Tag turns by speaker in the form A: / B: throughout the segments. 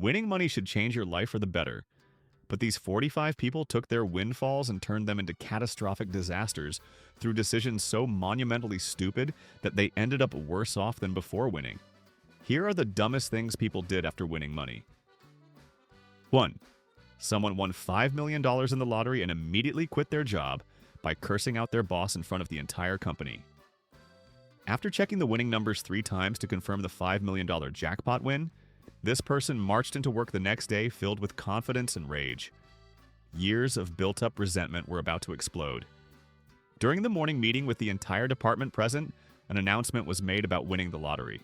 A: Winning money should change your life for the better, but these 45 people took their windfalls and turned them into catastrophic disasters through decisions so monumentally stupid that they ended up worse off than before winning. Here are the dumbest things people did after winning money. 1. Someone won $5 million in the lottery and immediately quit their job by cursing out their boss in front of the entire company. After checking the winning numbers 3 times to confirm the $5 million jackpot win, this person marched into work the next day filled with confidence and rage. Years of built-up resentment were about to explode. During the morning meeting with the entire department present, an announcement was made about winning the lottery.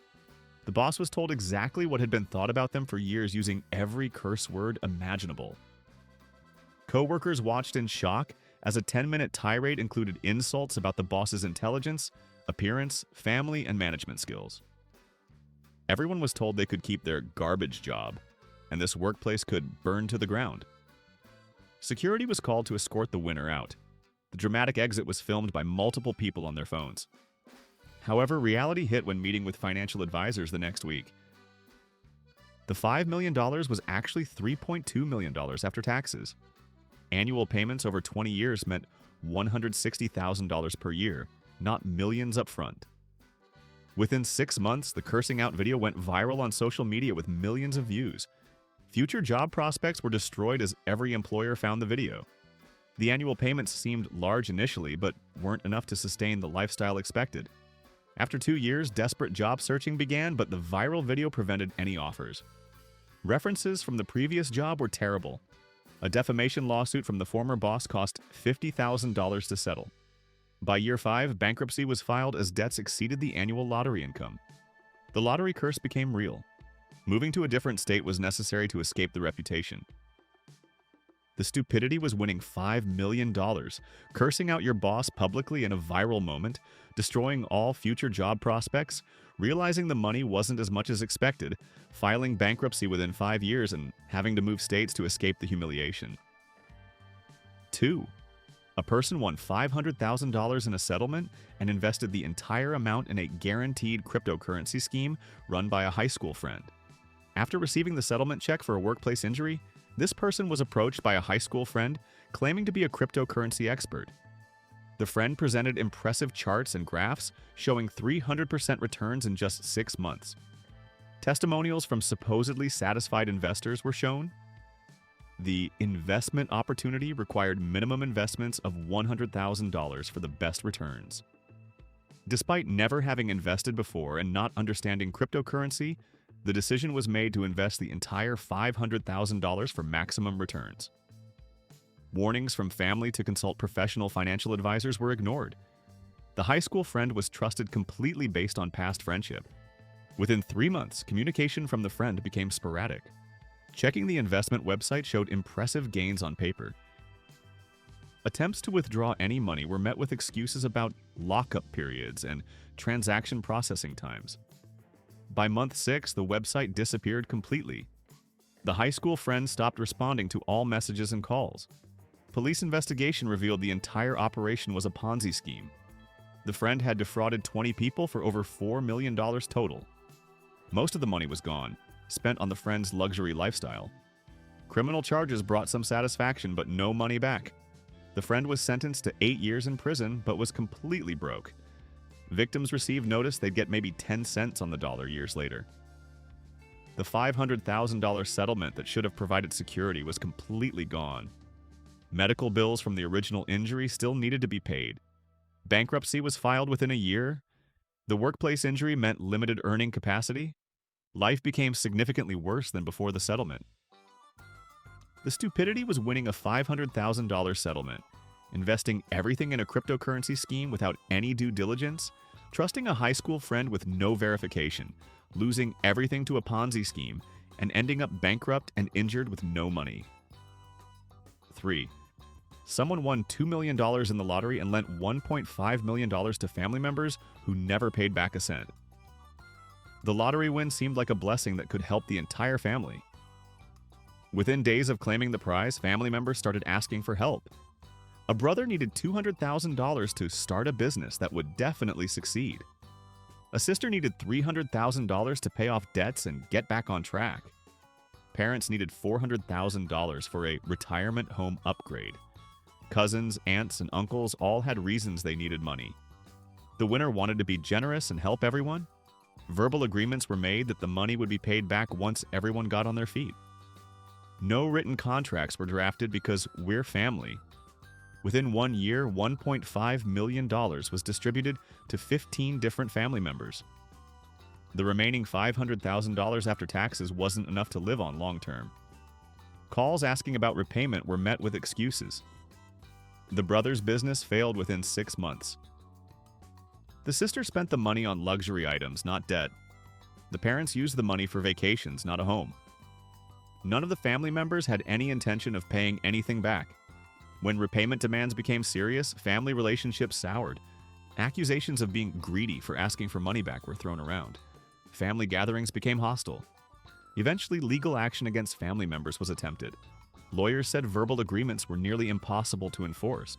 A: The boss was told exactly what had been thought about them for years using every curse word imaginable. Coworkers watched in shock as a 10-minute tirade included insults about the boss's intelligence, appearance, family, and management skills. Everyone was told they could keep their garbage job, and this workplace could burn to the ground. Security was called to escort the winner out. The dramatic exit was filmed by multiple people on their phones. However, reality hit when meeting with financial advisors the next week. The $5 million was actually $3.2 million after taxes. Annual payments over 20 years meant $160,000 per year, not millions up front. Within 6 months, the cursing out video went viral on social media with millions of views. Future job prospects were destroyed as every employer found the video. The annual payments seemed large initially, but weren't enough to sustain the lifestyle expected. After 2 years, desperate job searching began, but the viral video prevented any offers. References from the previous job were terrible. A defamation lawsuit from the former boss cost $50,000 to settle. By year 5, bankruptcy was filed as debts exceeded the annual lottery income. The lottery curse became real. Moving to a different state was necessary to escape the reputation. The stupidity was winning $5 million, cursing out your boss publicly in a viral moment, destroying all future job prospects, realizing the money wasn't as much as expected, filing bankruptcy within 5 years, and having to move states to escape the humiliation. 2. A person won $500,000 in a settlement and invested the entire amount in a guaranteed cryptocurrency scheme run by a high school friend. After receiving the settlement check for a workplace injury, this person was approached by a high school friend claiming to be a cryptocurrency expert. The friend presented impressive charts and graphs showing 300% returns in just 6 months. Testimonials from supposedly satisfied investors were shown. The investment opportunity required minimum investments of $100,000 for the best returns. Despite never having invested before and not understanding cryptocurrency, the decision was made to invest the entire $500,000 for maximum returns. Warnings from family to consult professional financial advisors were ignored. The high school friend was trusted completely based on past friendship. Within 3 months, communication from the friend became sporadic. Checking the investment website showed impressive gains on paper. Attempts to withdraw any money were met with excuses about lockup periods and transaction processing times. By month 6, the website disappeared completely. The high school friend stopped responding to all messages and calls. Police investigation revealed the entire operation was a Ponzi scheme. The friend had defrauded 20 people for over $4 million total. Most of the money was gone, spent on the friend's luxury lifestyle. Criminal charges brought some satisfaction, but no money back. The friend was sentenced to 8 years in prison, but was completely broke. Victims received notice they'd get maybe 10 cents on the dollar years later. The $500,000 settlement that should have provided security was completely gone. Medical bills from the original injury still needed to be paid. Bankruptcy was filed within a year. The workplace injury meant limited earning capacity. Life became significantly worse than before the settlement. The stupidity was winning a $500,000 settlement, investing everything in a cryptocurrency scheme without any due diligence, trusting a high school friend with no verification, losing everything to a Ponzi scheme, and ending up bankrupt and injured with no money. 3. Someone won $2 million in the lottery and lent $1.5 million to family members who never paid back a cent. The lottery win seemed like a blessing that could help the entire family. Within days of claiming the prize, family members started asking for help. A brother needed $200,000 to start a business that would definitely succeed. A sister needed $300,000 to pay off debts and get back on track. Parents needed $400,000 for a retirement home upgrade. Cousins, aunts, and uncles all had reasons they needed money. The winner wanted to be generous and help everyone. Verbal agreements were made that the money would be paid back once everyone got on their feet. No written contracts were drafted because we're family. Within 1 year, $1.5 million was distributed to 15 different family members. The remaining $500,000 after taxes wasn't enough to live on long term. Calls asking about repayment were met with excuses. The brothers' business failed within 6 months. The sister spent the money on luxury items, not debt. The parents used the money for vacations, not a home. None of the family members had any intention of paying anything back. When repayment demands became serious, family relationships soured. Accusations of being greedy for asking for money back were thrown around. Family gatherings became hostile. Eventually, legal action against family members was attempted. Lawyers said verbal agreements were nearly impossible to enforce.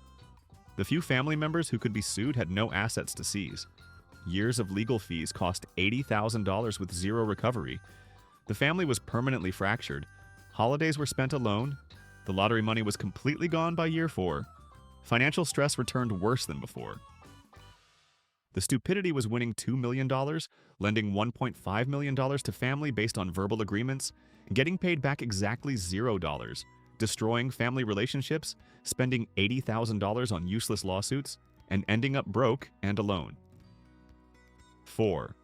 A: The few family members who could be sued had no assets to seize. Years of legal fees cost $80,000 with zero recovery. The family was permanently fractured. Holidays were spent alone. The lottery money was completely gone by year 4. Financial stress returned worse than before. The stupidity was winning $2 million, lending $1.5 million to family based on verbal agreements, getting paid back exactly $0, destroying family relationships, spending $80,000 on useless lawsuits, and ending up broke and alone. 4.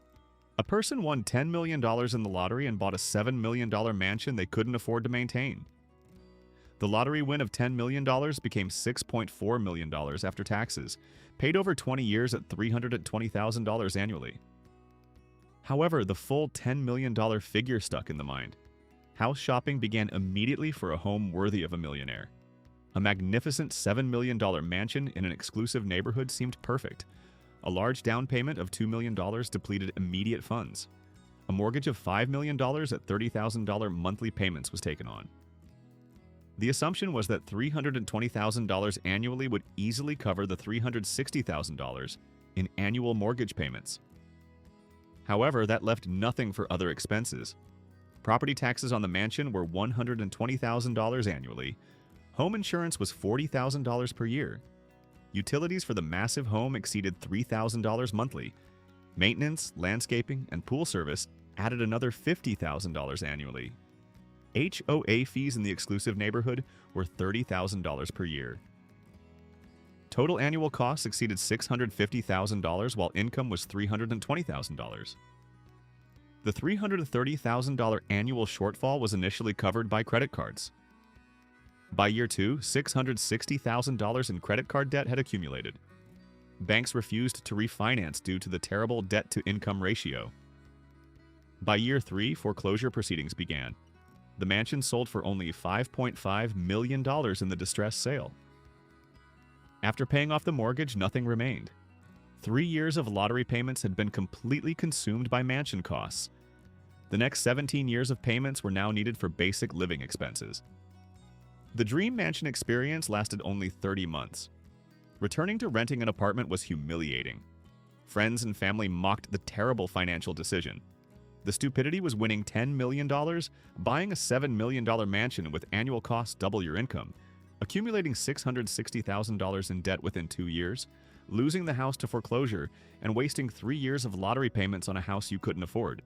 A: A person won $10 million in the lottery and bought a $7 million mansion they couldn't afford to maintain. The lottery win of $10 million became $6.4 million after taxes, paid over 20 years at $320,000 annually. However, the full $10 million figure stuck in the mind. House shopping began immediately for a home worthy of a millionaire. A magnificent $7 million mansion in an exclusive neighborhood seemed perfect. A large down payment of $2 million depleted immediate funds. A mortgage of $5 million at $30,000 monthly payments was taken on. The assumption was that $320,000 annually would easily cover the $360,000 in annual mortgage payments. However, that left nothing for other expenses. Property taxes on the mansion were $120,000 annually. Home insurance was $40,000 per year. Utilities for the massive home exceeded $3,000 monthly. Maintenance, landscaping, and pool service added another $50,000 annually. HOA fees in the exclusive neighborhood were $30,000 per year. Total annual costs exceeded $650,000 while income was $320,000. The $330,000 annual shortfall was initially covered by credit cards. By year 2, $660,000 in credit card debt had accumulated. Banks refused to refinance due to the terrible debt-to-income ratio. By year 3, foreclosure proceedings began. The mansion sold for only $5.5 million in the distressed sale. After paying off the mortgage, nothing remained. 3 years of lottery payments had been completely consumed by mansion costs. The next 17 years of payments were now needed for basic living expenses. The dream mansion experience lasted only 30 months. Returning to renting an apartment was humiliating. Friends and family mocked the terrible financial decision. The stupidity was winning $10 million, buying a $7 million mansion with annual costs double your income, accumulating $660,000 in debt within 2 years, losing the house to foreclosure, and wasting 3 years of lottery payments on a house you couldn't afford.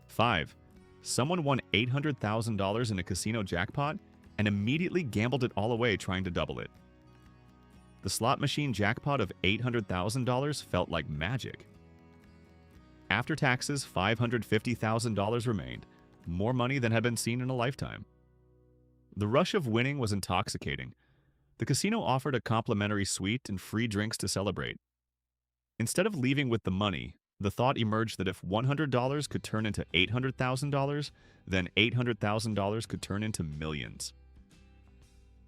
A: 5. Someone won $800,000 in a casino jackpot and immediately gambled it all away trying to double it. The slot machine jackpot of $800,000 felt like magic. After taxes, $550,000 remained, more money than had been seen in a lifetime. The rush of winning was intoxicating. The casino offered a complimentary suite and free drinks to celebrate. Instead of leaving with the money, the thought emerged that if $100 could turn into $800,000, then $800,000 could turn into millions.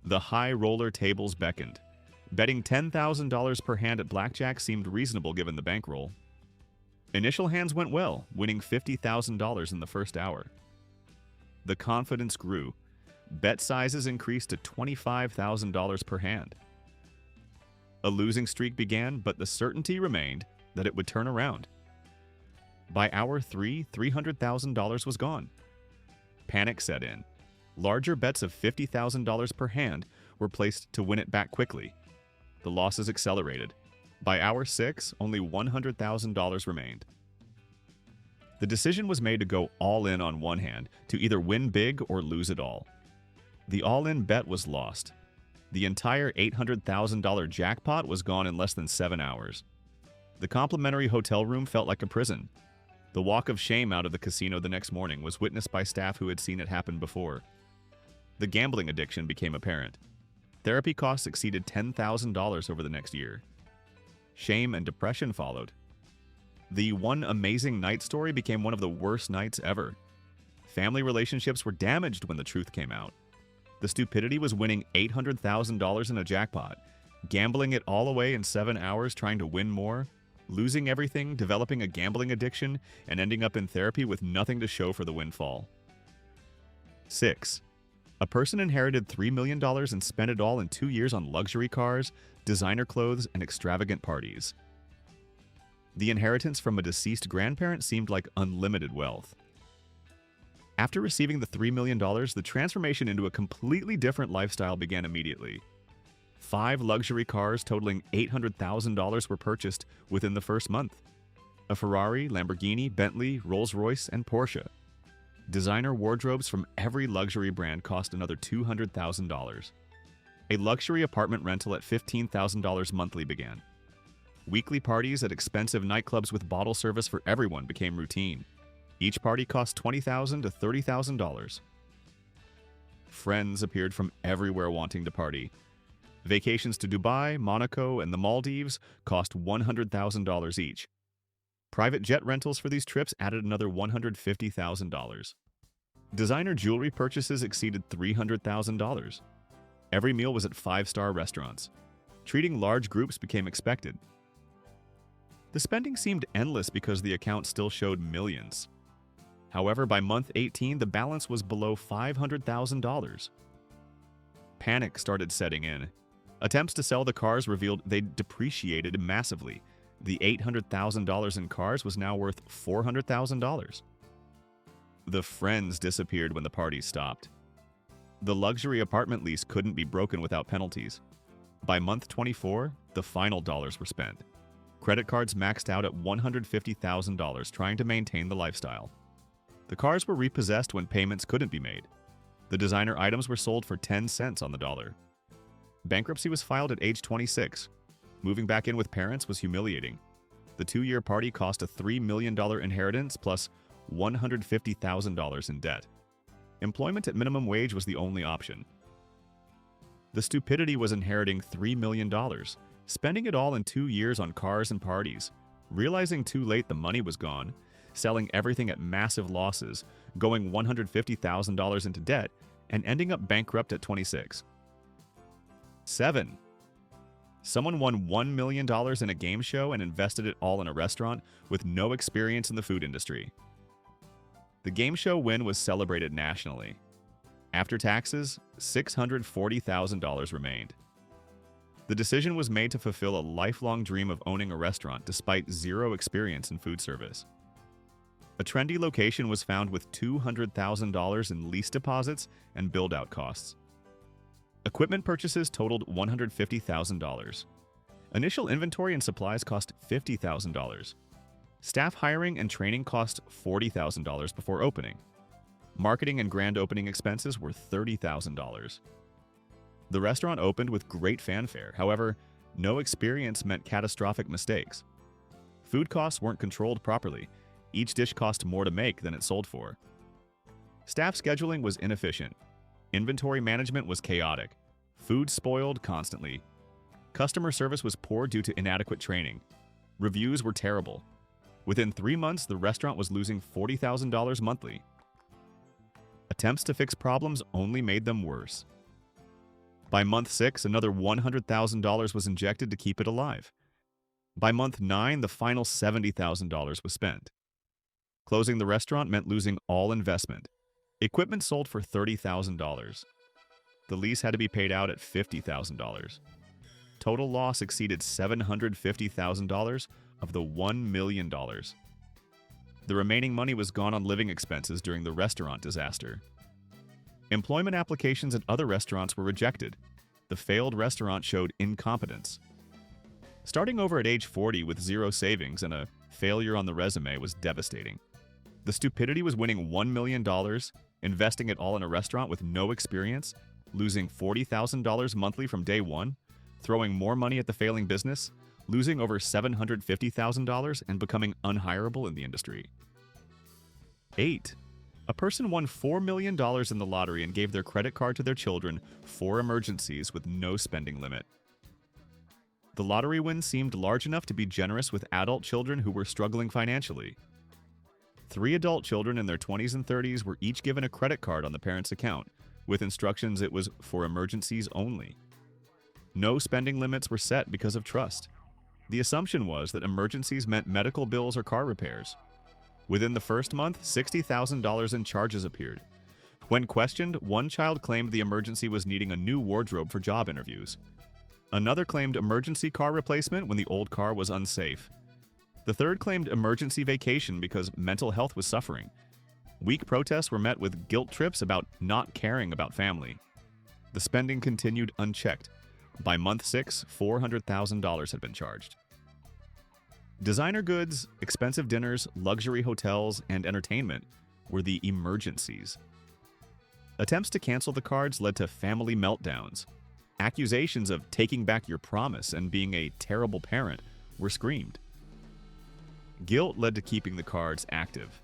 A: The high roller tables beckoned. Betting $10,000 per hand at blackjack seemed reasonable given the bankroll. Initial hands went well, winning $50,000 in the first hour. The confidence grew. Bet sizes increased to $25,000 per hand. A losing streak began, but the certainty remained that it would turn around. By hour 3, $300,000 was gone. panic set in. Larger bets of $50,000 per hand were placed to win it back quickly. The losses accelerated. By hour 6, only $100,000 remained. The decision was made to go all in on one hand, to either win big or lose it all. The all-in bet was lost. The entire $800,000 jackpot was gone in less than 7 hours. The complimentary hotel room felt like a prison. The walk of shame out of the casino the next morning was witnessed by staff who had seen it happen before. The gambling addiction became apparent. Therapy costs exceeded $10,000 over the next year. Shame and depression followed. The one amazing night story became one of the worst nights ever. Family relationships were damaged when the truth came out. The stupidity was winning $800,000 in a jackpot, gambling it all away in 7 hours trying to win more, losing everything, developing a gambling addiction, and ending up in therapy with nothing to show for the windfall. 6. A person inherited $3 million and spent it all in 2 years on luxury cars, designer clothes, and extravagant parties. The inheritance from a deceased grandparent seemed like unlimited wealth. After receiving the $3 million, the transformation into a completely different lifestyle began immediately. 5 luxury cars totaling $800,000 were purchased within the first month. A Ferrari, Lamborghini, Bentley, Rolls-Royce, and Porsche. Designer wardrobes from every luxury brand cost another $200,000. A luxury apartment rental at $15,000 monthly began. Weekly parties at expensive nightclubs with bottle service for everyone became routine. Each party cost $20,000 to $30,000. Friends appeared from everywhere wanting to party. Vacations to Dubai, Monaco, and the Maldives cost $100,000 each. Private jet rentals for these trips added another $150,000. Designer jewelry purchases exceeded $300,000. Every meal was at 5-star restaurants. Treating large groups became expected. The spending seemed endless because the account still showed millions. However, by month 18, the balance was below $500,000. Panic started setting in. Attempts to sell the cars revealed they'd depreciated massively. The $800,000 in cars was now worth $400,000. The friends disappeared when the parties stopped. The luxury apartment lease couldn't be broken without penalties. By month 24, the final dollars were spent. Credit cards maxed out at $150,000 trying to maintain the lifestyle. The cars were repossessed when payments couldn't be made. The designer items were sold for 10 cents on the dollar. Bankruptcy was filed at age 26. Moving back in with parents was humiliating. The 2-year party cost a $3 million inheritance plus $150,000 in debt. Employment at minimum wage was the only option. The stupidity was inheriting $3 million, spending it all in 2 years on cars and parties, realizing too late the money was gone, selling everything at massive losses, going $150,000 into debt, and ending up bankrupt at 26. 7. Someone won $1 million in a game show and invested it all in a restaurant with no experience in the food industry. The game show win was celebrated nationally. After taxes, $640,000 remained. The decision was made to fulfill a lifelong dream of owning a restaurant despite zero experience in food service. A trendy location was found with $200,000 in lease deposits and build-out costs. Equipment purchases totaled $150,000. Initial inventory and supplies cost $50,000. Staff hiring and training cost $40,000 before opening. Marketing and grand opening expenses were $30,000. The restaurant opened with great fanfare. However, no experience meant catastrophic mistakes. Food costs weren't controlled properly. Each dish cost more to make than it sold for. Staff scheduling was inefficient. Inventory management was chaotic. Food spoiled constantly. Customer service was poor due to inadequate training. Reviews were terrible. Within 3 months, the restaurant was losing $40,000 monthly. Attempts to fix problems only made them worse. By month 6, another $100,000 was injected to keep it alive. By month 9, the final $70,000 was spent. Closing the restaurant meant losing all investment. Equipment sold for $30,000. The lease had to be paid out at $50,000. Total loss exceeded $750,000 of the $1 million. The remaining money was gone on living expenses during the restaurant disaster. Employment applications at other restaurants were rejected. The failed restaurant showed incompetence. Starting over at age 40 with zero savings and a failure on the resume was devastating. The stupidity was winning $1 million, investing it all in a restaurant with no experience, losing $40,000 monthly from day one, throwing more money at the failing business, losing over $750,000, and becoming unhireable in the industry. 8. A person won $4 million in the lottery and gave their credit card to their children for emergencies with no spending limit. The lottery win seemed large enough to be generous with adult children who were struggling financially. 3 adult children in their 20s and 30s were each given a credit card on the parents' account, with instructions it was for emergencies only. No spending limits were set because of trust. The assumption was that emergencies meant medical bills or car repairs. Within the first month, $60,000 in charges appeared. When questioned, one child claimed the emergency was needing a new wardrobe for job interviews. Another claimed emergency car replacement when the old car was unsafe. The third claimed emergency vacation because mental health was suffering. Weak protests were met with guilt trips about not caring about family. The spending continued unchecked. By month 6, $400,000 had been charged. Designer goods, expensive dinners, luxury hotels, and entertainment were the emergencies. Attempts to cancel the cards led to family meltdowns. Accusations of taking back your promise and being a terrible parent were screamed. Guilt led to keeping the cards active.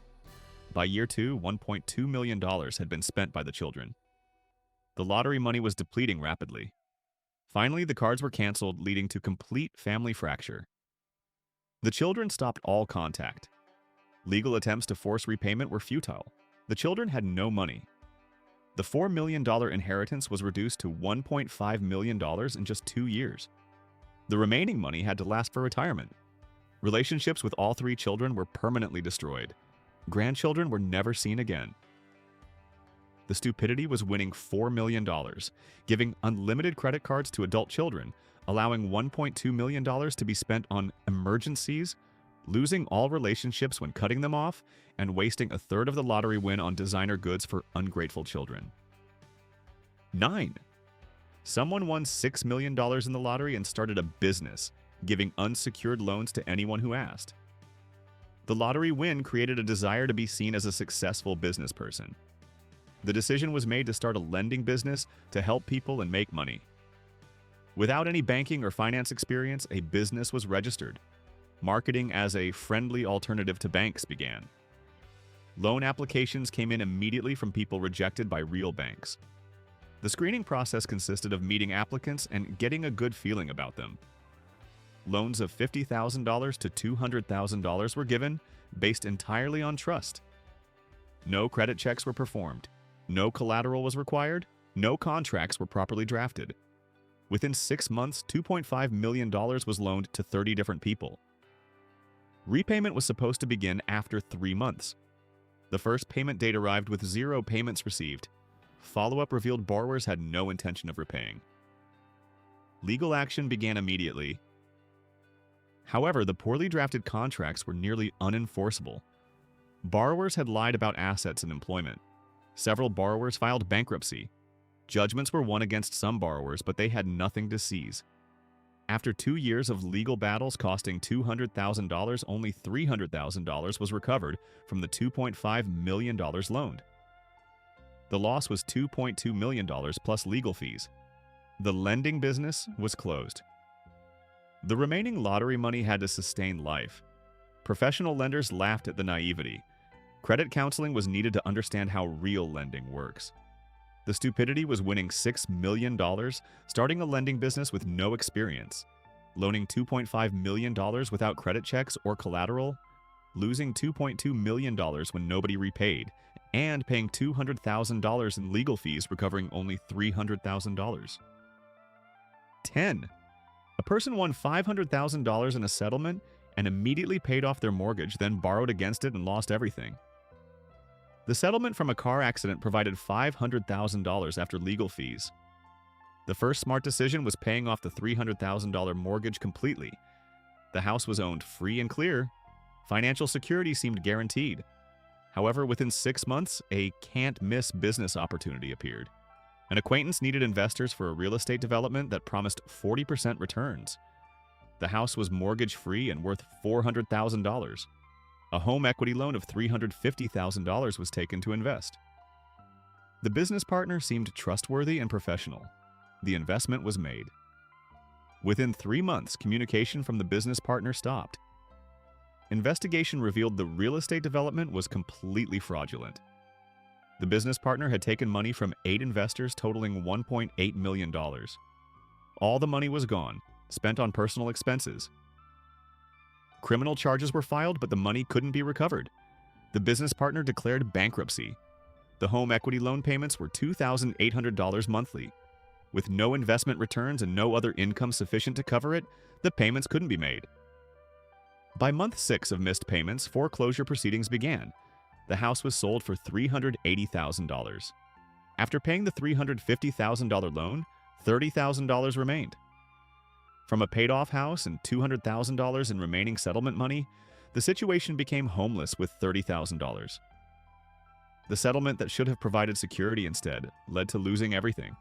A: By year 2, $1.2 million had been spent by the children. The lottery money was depleting rapidly. Finally, the cards were canceled, leading to complete family fracture. The children stopped all contact. Legal attempts to force repayment were futile. The children had no money. The $4 million inheritance was reduced to $1.5 million in just 2 years. The remaining money had to last for retirement. Relationships with all 3 children were permanently destroyed. Grandchildren were never seen again. The stupidity was winning $4 million, giving unlimited credit cards to adult children, allowing $1.2 million to be spent on emergencies, losing all relationships when cutting them off, and wasting a third of the lottery win on designer goods for ungrateful children. 9. Someone won $6 million in the lottery and started a business, giving unsecured loans to anyone who asked. The lottery win created a desire to be seen as a successful business person. The decision was made to start a lending business to help people and make money. Without any banking or finance experience, a business was registered. Marketing as a friendly alternative to banks began. Loan applications came in immediately from people rejected by real banks. The screening process consisted of meeting applicants and getting a good feeling about them. Loans of $50,000 to $200,000 were given, based entirely on trust. No credit checks were performed. No collateral was required. No contracts were properly drafted. Within 6 months, $2.5 million was loaned to 30 different people. Repayment was supposed to begin after 3 months. The first payment date arrived with 0 payments received. Follow-up revealed borrowers had no intention of repaying. Legal action began immediately. However, the poorly drafted contracts were nearly unenforceable. Borrowers had lied about assets and employment. Several borrowers filed bankruptcy. Judgments were won against some borrowers, but they had nothing to seize. After 2 years of legal battles costing $200,000, only $300,000 was recovered from the $2.5 million loaned. The loss was $2.2 million plus legal fees. The lending business was closed. The remaining lottery money had to sustain life. Professional lenders laughed at the naivety. Credit counseling was needed to understand how real lending works. The stupidity was winning $6 million, starting a lending business with no experience, loaning $2.5 million without credit checks or collateral, losing $2.2 million when nobody repaid, and paying $200,000 in legal fees, recovering only $300,000. 10. A person won $500,000 in a settlement and immediately paid off their mortgage, then borrowed against it and lost everything. The settlement from a car accident provided $500,000 after legal fees. The first smart decision was paying off the $300,000 mortgage completely. The house was owned free and clear. Financial security seemed guaranteed. However, within 6 months, a can't-miss business opportunity appeared. An acquaintance needed investors for a real estate development that promised 40% returns. The house was mortgage-free and worth $400,000. A home equity loan of $350,000 was taken to invest. The business partner seemed trustworthy and professional. The investment was made. Within 3 months, communication from the business partner stopped. Investigation revealed the real estate development was completely fraudulent. The business partner had taken money from 8 investors totaling $1.8 million. All the money was gone, spent on personal expenses. Criminal charges were filed, but the money couldn't be recovered. The business partner declared bankruptcy. The home equity loan payments were $2,800 monthly. With no investment returns and no other income sufficient to cover it, the payments couldn't be made. By month 6 of missed payments, foreclosure proceedings began. The house was sold for $380,000. After paying the $350,000 loan, $30,000 remained. From a paid-off house and $200,000 in remaining settlement money, the situation became homeless with $30,000. The settlement that should have provided security instead led to losing everything.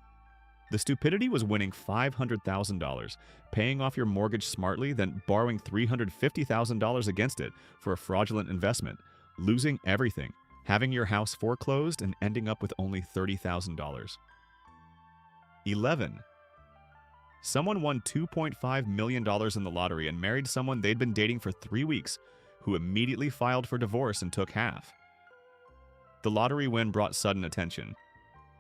A: The stupidity was winning $500,000, paying off your mortgage smartly, then borrowing $350,000 against it for a fraudulent investment, losing everything, having your house foreclosed, and ending up with only $30,000. 11. Someone won $2.5 million in the lottery and married someone they'd been dating for 3 weeks, who immediately filed for divorce and took half. The lottery win brought sudden attention.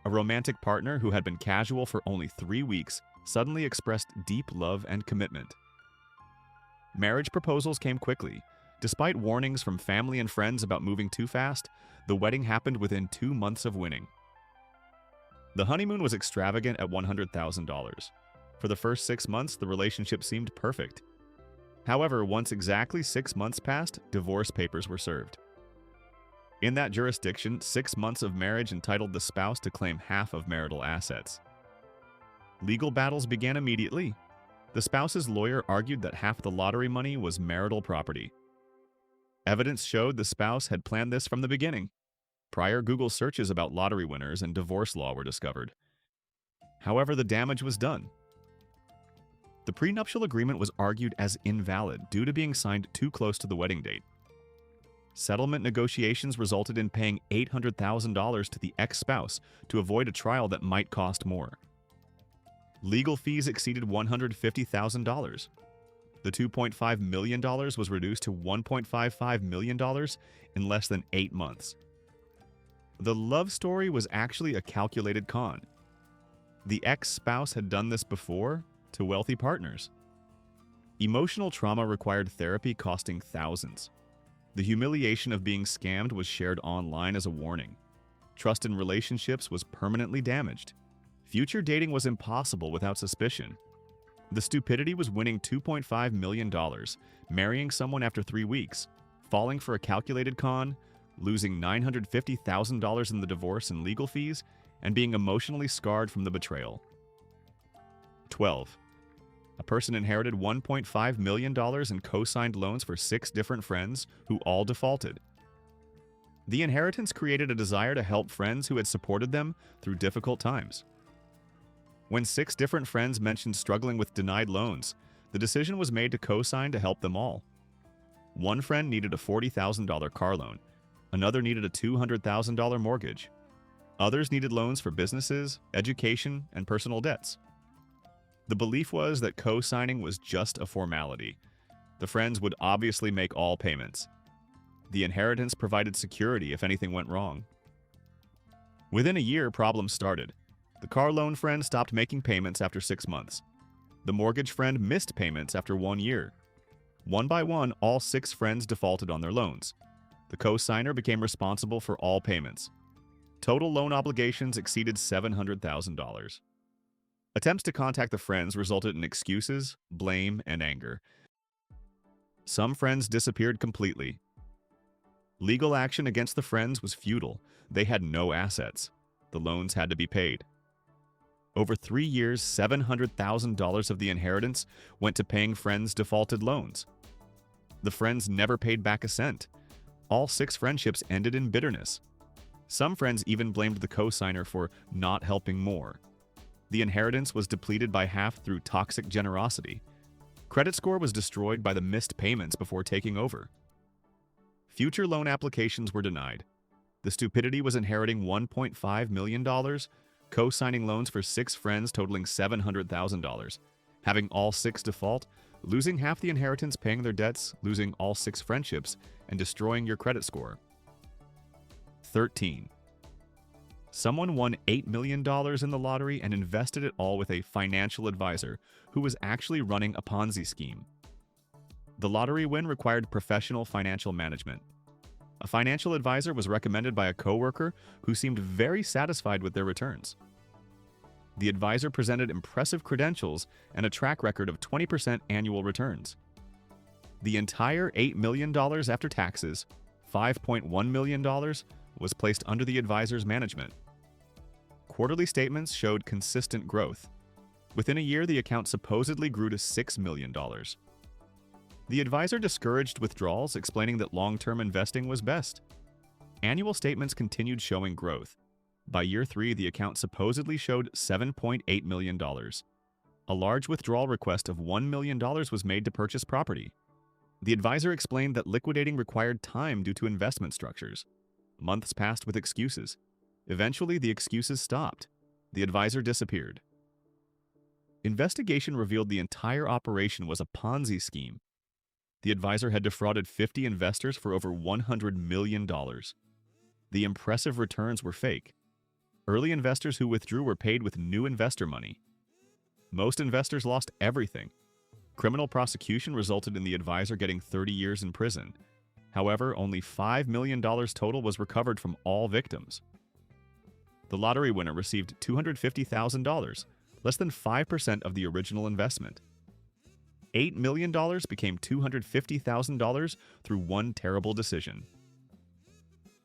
A: A romantic partner who had been casual for only 3 weeks suddenly expressed deep love and commitment. Marriage proposals came quickly. Despite warnings from family and friends about moving too fast, the wedding happened within 2 months of winning. The honeymoon was extravagant at $100,000. For the first 6 months, the relationship seemed perfect. However, once exactly 6 months passed, divorce papers were served. In that jurisdiction, 6 months of marriage entitled the spouse to claim half of marital assets. Legal battles began immediately. The spouse's lawyer argued that half the lottery money was marital property. Evidence showed the spouse had planned this from the beginning. Prior Google searches about lottery winners and divorce law were discovered. However, the damage was done. The prenuptial agreement was argued as invalid due to being signed too close to the wedding date. Settlement negotiations resulted in paying $800,000 to the ex-spouse to avoid a trial that might cost more. Legal fees exceeded $150,000. The $2.5 million was reduced to $1.55 million in less than 8 months. The love story was actually a calculated con. The ex-spouse had done this before to wealthy partners. Emotional trauma required therapy costing thousands. The humiliation of being scammed was shared online as a warning. Trust in relationships was permanently damaged. Future dating was impossible without suspicion. The stupidity was winning $2.5 million, marrying someone after 3 weeks, falling for a calculated con, losing $950,000 in the divorce and legal fees, and being emotionally scarred from the betrayal. 12. A person inherited $1.5 million in co-signed loans for 6 different friends who all defaulted. The inheritance created a desire to help friends who had supported them through difficult times. When 6 different friends mentioned struggling with denied loans, the decision was made to co-sign to help them all. One friend needed a $40,000 car loan. Another needed a $200,000 mortgage. Others needed loans for businesses, education, and personal debts. The belief was that co-signing was just a formality. The friends would obviously make all payments. The inheritance provided security if anything went wrong. Within a year, problems started. The car loan friend stopped making payments after 6 months. The mortgage friend missed payments after 1 year. One by one, all 6 friends defaulted on their loans. The co-signer became responsible for all payments. Total loan obligations exceeded $700,000. Attempts to contact the friends resulted in excuses, blame, and anger. Some friends disappeared completely. Legal action against the friends was futile. They had no assets. The loans had to be paid. Over 3 years, $700,000 of the inheritance went to paying friends' defaulted loans. The friends never paid back a cent. All 6 friendships ended in bitterness. Some friends even blamed the co-signer for not helping more. The inheritance was depleted by half through toxic generosity. Credit score was destroyed by the missed payments before taking over. Future loan applications were denied. The stupidity was inheriting $1.5 million, co-signing loans for 6 friends totaling $700,000, having all 6 default, losing half the inheritance paying their debts, losing all 6 friendships, and destroying your credit score. 13. Someone won $8 million in the lottery and invested it all with a financial advisor who was actually running a Ponzi scheme. The lottery win required professional financial management. A financial advisor was recommended by a coworker who seemed very satisfied with their returns. The advisor presented impressive credentials and a track record of 20% annual returns. The entire $8 million after taxes, $5.1 million, was placed under the advisor's management. Quarterly statements showed consistent growth. Within a year, the account supposedly grew to $6 million. The advisor discouraged withdrawals, explaining that long-term investing was best. Annual statements continued showing growth. By year 3, the account supposedly showed $7.8 million. A large withdrawal request of $1 million was made to purchase property. The advisor explained that liquidating required time due to investment structures. Months passed with excuses. Eventually, the excuses stopped. The advisor disappeared. Investigation revealed the entire operation was a Ponzi scheme. The advisor had defrauded 50 investors for over $100 million. The impressive returns were fake. Early investors who withdrew were paid with new investor money. Most investors lost everything. Criminal prosecution resulted in the advisor getting 30 years in prison. However, only $5 million total was recovered from all victims. The lottery winner received $250,000, less than 5% of the original investment. $8 million became $250,000 through one terrible decision.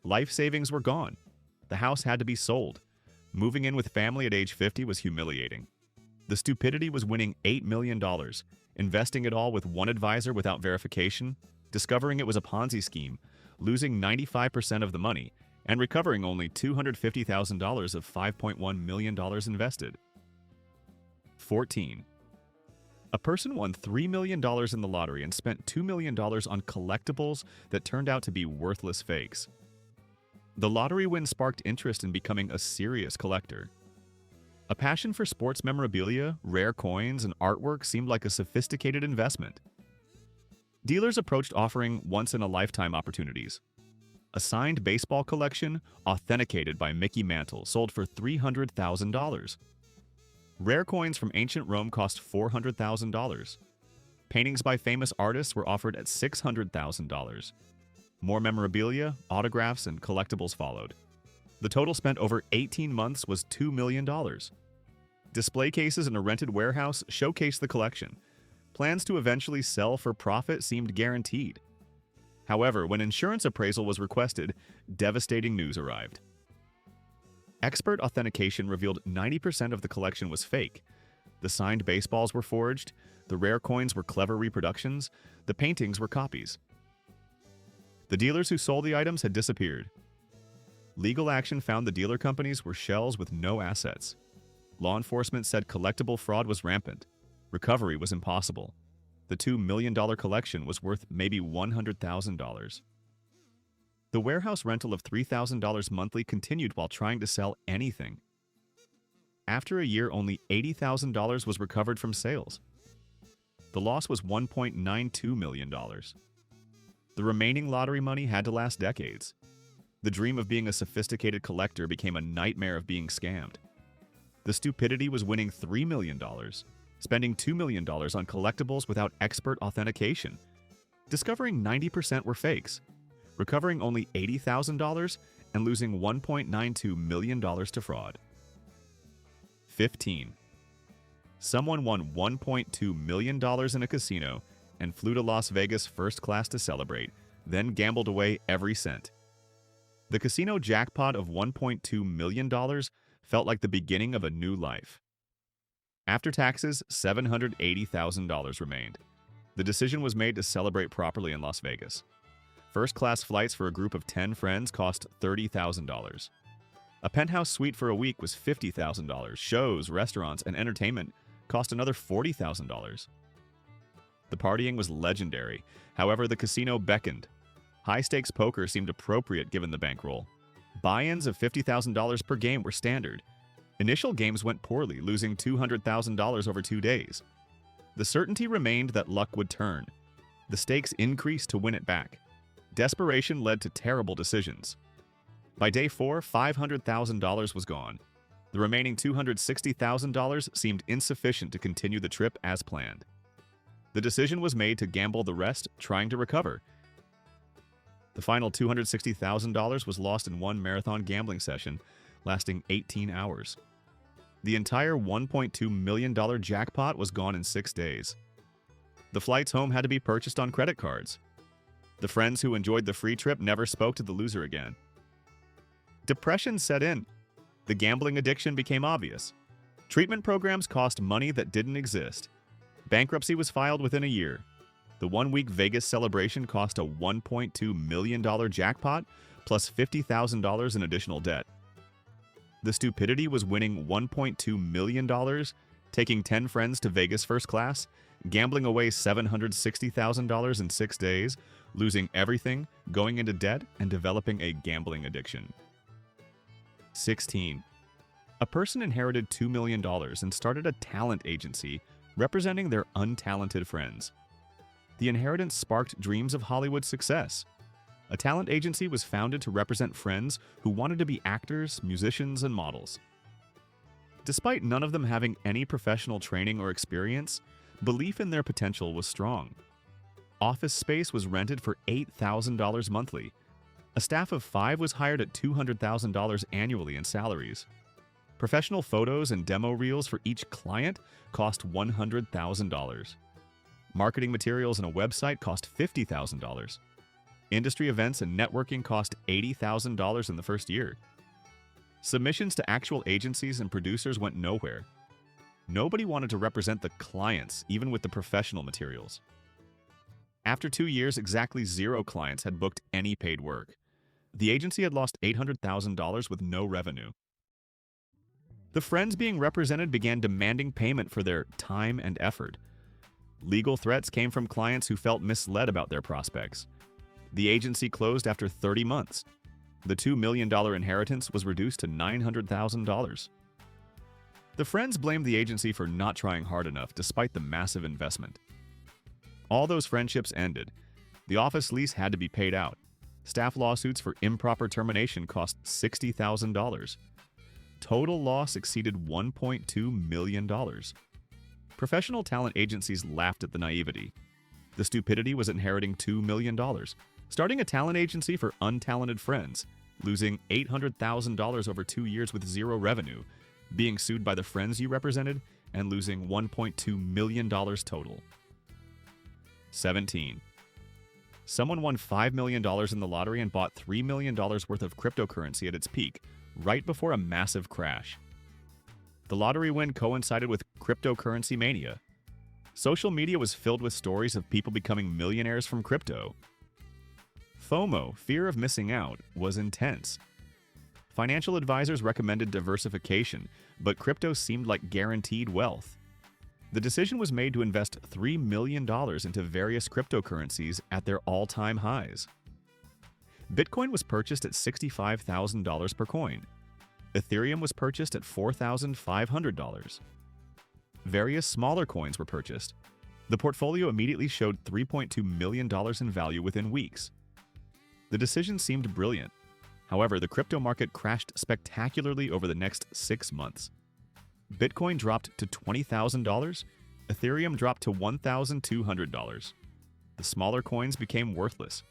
A: Life savings were gone. The house had to be sold. Moving in with family at age 50 was humiliating. The stupidity was winning $8 million, investing it all with one advisor without verification, discovering it was a Ponzi scheme, losing 95% of the money, and recovering only $250,000 of $5.1 million invested. 14. A person won $3 million in the lottery and spent $2 million on collectibles that turned out to be worthless fakes. The lottery win sparked interest in becoming a serious collector. A passion for sports memorabilia, rare coins, and artwork seemed like a sophisticated investment. Dealers approached offering once-in-a-lifetime opportunities. A signed baseball collection, authenticated by Mickey Mantle, sold for $300,000. Rare coins from ancient Rome cost $400,000. Paintings by famous artists were offered at $600,000. More memorabilia, autographs, and collectibles followed. The total spent over 18 months was $2 million. Display cases in a rented warehouse showcased the collection. Plans to eventually sell for profit seemed guaranteed. However, when insurance appraisal was requested, devastating news arrived. Expert authentication revealed 90% of the collection was fake. The signed baseballs were forged, the rare coins were clever reproductions, the paintings were copies. The dealers who sold the items had disappeared. Legal action found the dealer companies were shells with no assets. Law enforcement said collectible fraud was rampant. Recovery was impossible. The $2 million collection was worth maybe $100,000. The warehouse rental of $3,000 monthly continued while trying to sell anything. After a year, only $80,000 was recovered from sales. The loss was $1.92 million. The remaining lottery money had to last decades. The dream of being a sophisticated collector became a nightmare of being scammed. The stupidity was winning $3 million, spending $2 million on collectibles without expert authentication, discovering 90% were fakes, recovering only $80,000, and losing $1.92 million to fraud. 15. Someone won $1.2 million in a casino and flew to Las Vegas first class to celebrate, then gambled away every cent. The casino jackpot of $1.2 million felt like the beginning of a new life. After taxes, $780,000 remained. The decision was made to celebrate properly in Las Vegas. First-class flights for a group of 10 friends cost $30,000. A penthouse suite for a week was $50,000. Shows, restaurants, and entertainment cost another $40,000. The partying was legendary. However, the casino beckoned. High-stakes poker seemed appropriate given the bankroll. Buy-ins of $50,000 per game were standard. Initial games went poorly, losing $200,000 over 2 days. The certainty remained that luck would turn. The stakes increased to win it back. Desperation led to terrible decisions. By day 4, $500,000 was gone. The remaining $260,000 seemed insufficient to continue the trip as planned. The decision was made to gamble the rest, trying to recover. The final $260,000 was lost in one marathon gambling session, lasting 18 hours. The entire $1.2 million jackpot was gone in 6 days. The flights home had to be purchased on credit cards. The friends who enjoyed the free trip never spoke to the loser again. Depression set in. The gambling addiction became obvious. Treatment programs cost money that didn't exist. Bankruptcy was filed within a year. The one-week Vegas celebration cost a $1.2 million jackpot plus $50,000 in additional debt. The stupidity was winning $1.2 million, taking 10 friends to Vegas first class, gambling away $760,000 in 6 days, losing everything, going into debt, and developing a gambling addiction. 16. A person inherited $2 million and started a talent agency representing their untalented friends. The inheritance sparked dreams of Hollywood success. A talent agency was founded to represent friends who wanted to be actors, musicians, and models. Despite none of them having any professional training or experience, belief in their potential was strong. Office space was rented for $8,000 monthly. A staff of 5 was hired at $200,000 annually in salaries. Professional photos and demo reels for each client cost $100,000. Marketing materials and a website cost $50,000. Industry events and networking cost $80,000 in the first year. Submissions to actual agencies and producers went nowhere. Nobody wanted to represent the clients, even with the professional materials. After 2 years, exactly 0 clients had booked any paid work. The agency had lost $800,000 with no revenue. The friends being represented began demanding payment for their time and effort. Legal threats came from clients who felt misled about their prospects. The agency closed after 30 months. The $2 million inheritance was reduced to $900,000. The friends blamed the agency for not trying hard enough despite the massive investment. All those friendships ended. The office lease had to be paid out. Staff lawsuits for improper termination cost $60,000. Total loss exceeded $1.2 million. Professional talent agencies laughed at the naivety. The stupidity was inheriting $2 million, starting a talent agency for untalented friends, losing $800,000 over 2 years with 0 revenue, being sued by the friends you represented, and losing $1.2 million total. 17. Someone won $5 million in the lottery and bought $3 million worth of cryptocurrency at its peak, right before a massive crash. The lottery win coincided with cryptocurrency mania. Social media was filled with stories of people becoming millionaires from crypto. FOMO, fear of missing out, was intense. Financial advisors recommended diversification, but crypto seemed like guaranteed wealth. The decision was made to invest $3 million into various cryptocurrencies at their all-time highs. Bitcoin was purchased at $65,000 per coin. Ethereum was purchased at $4,500. Various smaller coins were purchased. The portfolio immediately showed $3.2 million in value within weeks. The decision seemed brilliant. However, the crypto market crashed spectacularly over the next 6 months. Bitcoin dropped to $20,000. Ethereum dropped to $1,200. The smaller coins became worthless.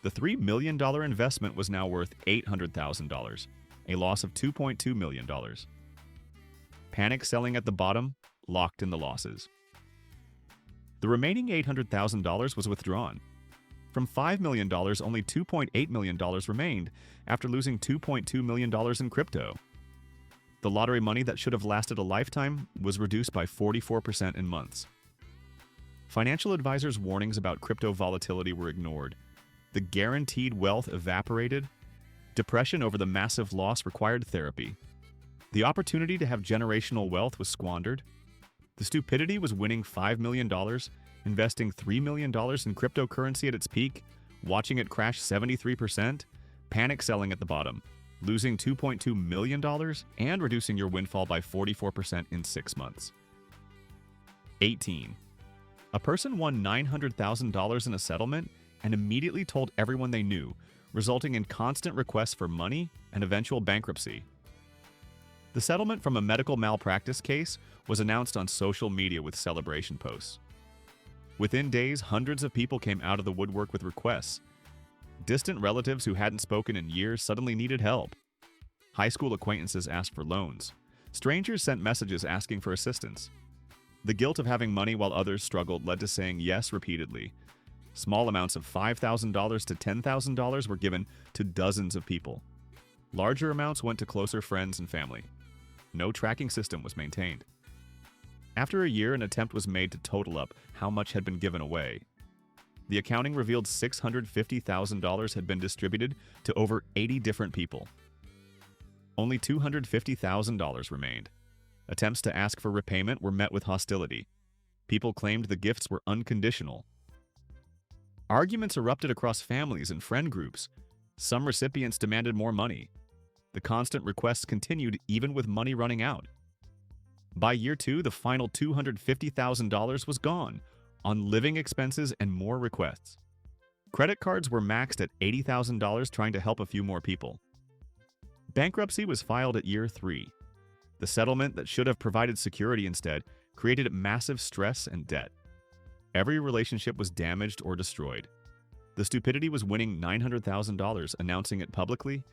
A: The $3 million investment was now worth $800,000, a loss of $2.2 million. Panic selling at the bottom locked in the losses. The remaining $800,000 was withdrawn. From $5 million, only $2.8 million remained after losing $2.2 million in crypto. The lottery money that should have lasted a lifetime was reduced by 44% in months. Financial advisors' warnings about crypto volatility were ignored. The guaranteed wealth evaporated. Depression over the massive loss required therapy. The opportunity to have generational wealth was squandered. The stupidity was winning $5 million, investing $3 million in cryptocurrency at its peak, watching it crash 73%, panic selling at the bottom, losing $2.2 million, and reducing your windfall by 44% in 6 months. 18. A person won $900,000 in a settlement and immediately told everyone they knew, resulting in constant requests for money and eventual bankruptcy. The settlement from a medical malpractice case was announced on social media with celebration posts. Within days, hundreds of people came out of the woodwork with requests. Distant relatives who hadn't spoken in years suddenly needed help. High school acquaintances asked for loans. Strangers sent messages asking for assistance. The guilt of having money while others struggled led to saying yes repeatedly. Small amounts of $5,000 to $10,000 were given to dozens of people. Larger amounts went to closer friends and family. No tracking system was maintained. After a year, an attempt was made to total up how much had been given away. The accounting revealed $650,000 had been distributed to over 80 different people. Only $250,000 remained. Attempts to ask for repayment were met with hostility. People claimed the gifts were unconditional. Arguments erupted across families and friend groups. Some recipients demanded more money. The constant requests continued even with money running out. By year 2, the final $250,000 was gone on living expenses and more requests. Credit cards were maxed at $80,000 trying to help a few more people. Bankruptcy was filed at year 3. The settlement that should have provided security instead created massive stress and debt. Every relationship was damaged or destroyed. The stupidity was winning $900,000, announcing it publicly,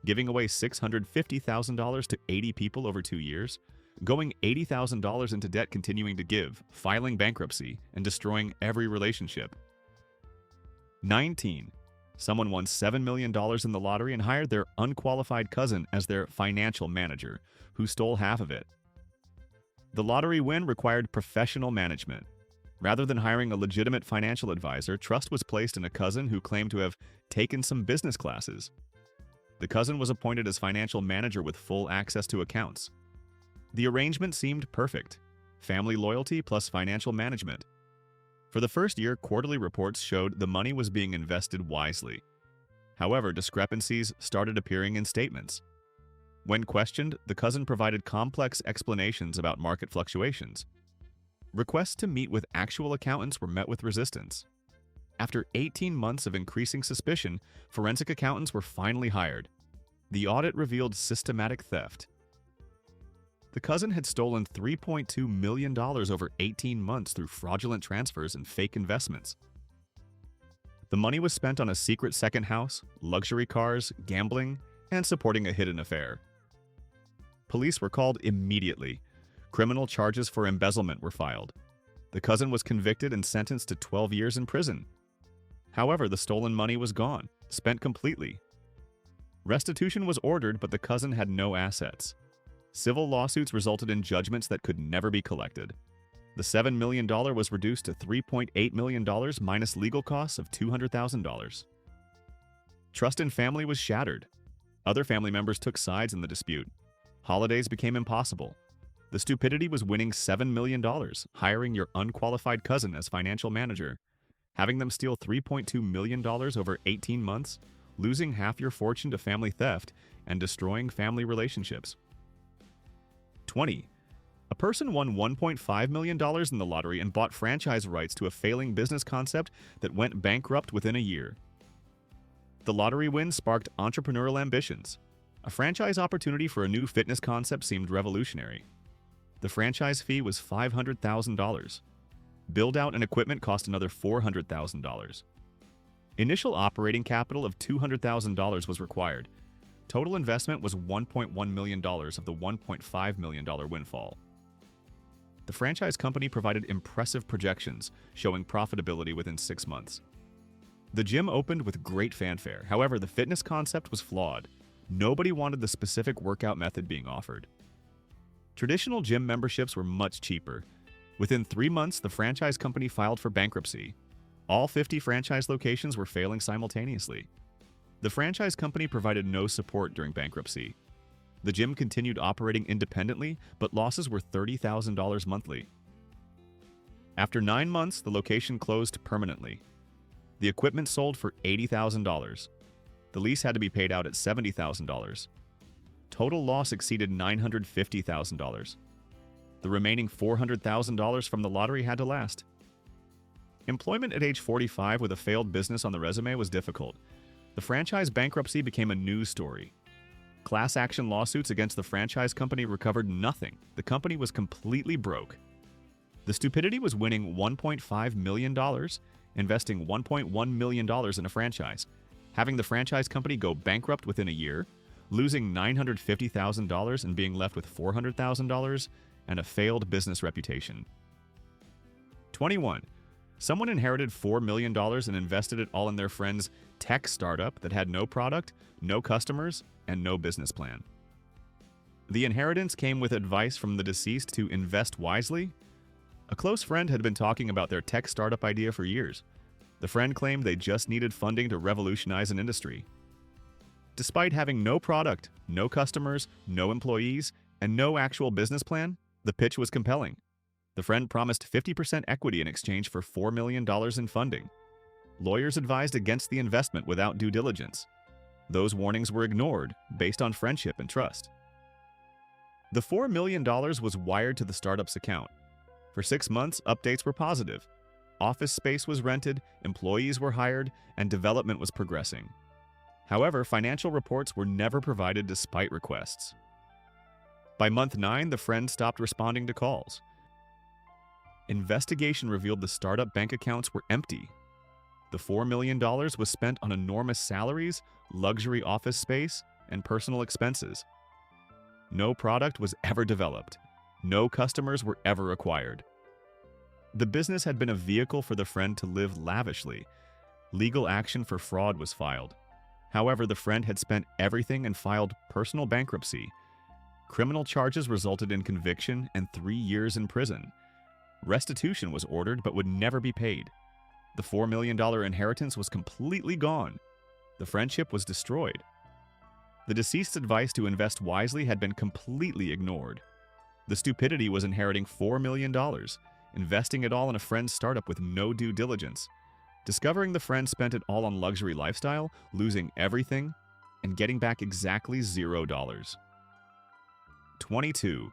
A: giving away $650,000 to 80 people over 2 years, going $80,000 into debt, continuing to give, filing bankruptcy, and destroying every relationship. 19. Someone won $7 million in the lottery and hired their unqualified cousin as their financial manager, who stole half of it. The lottery win required professional management. Rather than hiring a legitimate financial advisor, trust was placed in a cousin who claimed to have taken some business classes. The cousin was appointed as financial manager with full access to accounts. The arrangement seemed perfect: family loyalty plus financial management. For the first year, quarterly reports showed the money was being invested wisely. However, discrepancies started appearing in statements. When questioned, the cousin provided complex explanations about market fluctuations. Requests to meet with actual accountants were met with resistance. After 18 months of increasing suspicion, forensic accountants were finally hired. The audit revealed systematic theft. The cousin had stolen $3.2 million over 18 months through fraudulent transfers and fake investments. The money was spent on a secret second house, luxury cars, gambling, and supporting a hidden affair. Police were called immediately. Criminal charges for embezzlement were filed. The cousin was convicted and sentenced to 12 years in prison. However, the stolen money was gone, spent completely. Restitution was ordered, but the cousin had no assets. Civil lawsuits resulted in judgments that could never be collected. The $7 million was reduced to $3.8 million minus legal costs of $200,000. Trust in family was shattered. Other family members took sides in the dispute. Holidays became impossible. The stupidity was winning $7 million, hiring your unqualified cousin as financial manager, having them steal $3.2 million over 18 months, losing half your fortune to family theft, and destroying family relationships. 20. A person won $1.5 million in the lottery and bought franchise rights to a failing business concept that went bankrupt within a year. The lottery win sparked entrepreneurial ambitions. A franchise opportunity for a new fitness concept seemed revolutionary. The franchise fee was $500,000. Build-out and equipment cost another $400,000. Initial operating capital of $200,000 was required. Total investment was $1.1 million of the $1.5 million windfall. The franchise company provided impressive projections, showing profitability within 6 months. The gym opened with great fanfare. However, the fitness concept was flawed. Nobody wanted the specific workout method being offered. Traditional gym memberships were much cheaper. Within 3 months, the franchise company filed for bankruptcy. All 50 franchise locations were failing simultaneously. The franchise company provided no support during bankruptcy. The gym continued operating independently, but losses were $30,000 monthly. After 9 months, the location closed permanently. The equipment sold for $80,000. The lease had to be paid out at $70,000. Total loss exceeded $950,000. The remaining $400,000 from the lottery had to last. Employment at age 45 with a failed business on the resume was difficult. The franchise bankruptcy became a news story. Class action lawsuits against the franchise company recovered nothing. The company was completely broke. The Stupidity was winning $1.5 million, investing $1.1 million in a franchise, having the franchise company go bankrupt within a year, losing $950,000 and being left with $400,000 and a failed business reputation. 21. Someone inherited $4 million and invested it all in their friend's tech startup that had no product, no customers, and no business plan. The inheritance came with advice from the deceased to invest wisely. A close friend had been talking about their tech startup idea for years. The friend claimed they just needed funding to revolutionize an industry. Despite having no product, no customers, no employees, and no actual business plan, the pitch was compelling. The friend promised 50% equity in exchange for $4 million in funding. Lawyers advised against the investment without due diligence. Those warnings were ignored based on friendship and trust. The $4 million was wired to the startup's account. For 6 months, updates were positive. Office space was rented, employees were hired, and development was progressing. However, financial reports were never provided despite requests. By month 9, the friend stopped responding to calls. Investigation revealed the startup bank accounts were empty. The $4 million was spent on enormous salaries, luxury office space, and personal expenses. No product was ever developed. No customers were ever acquired. The business had been a vehicle for the friend to live lavishly. Legal action for fraud was filed. However, the friend had spent everything and filed personal bankruptcy. Criminal charges resulted in conviction and 3 years in prison. Restitution was ordered but would never be paid. The $4 million inheritance was completely gone. The friendship was destroyed. The deceased's advice to invest wisely had been completely ignored. The Stupidity was inheriting $4 million, investing it all in a friend's startup with no due diligence. Discovering the friend spent it all on luxury lifestyle, losing everything, and getting back exactly $0. 22.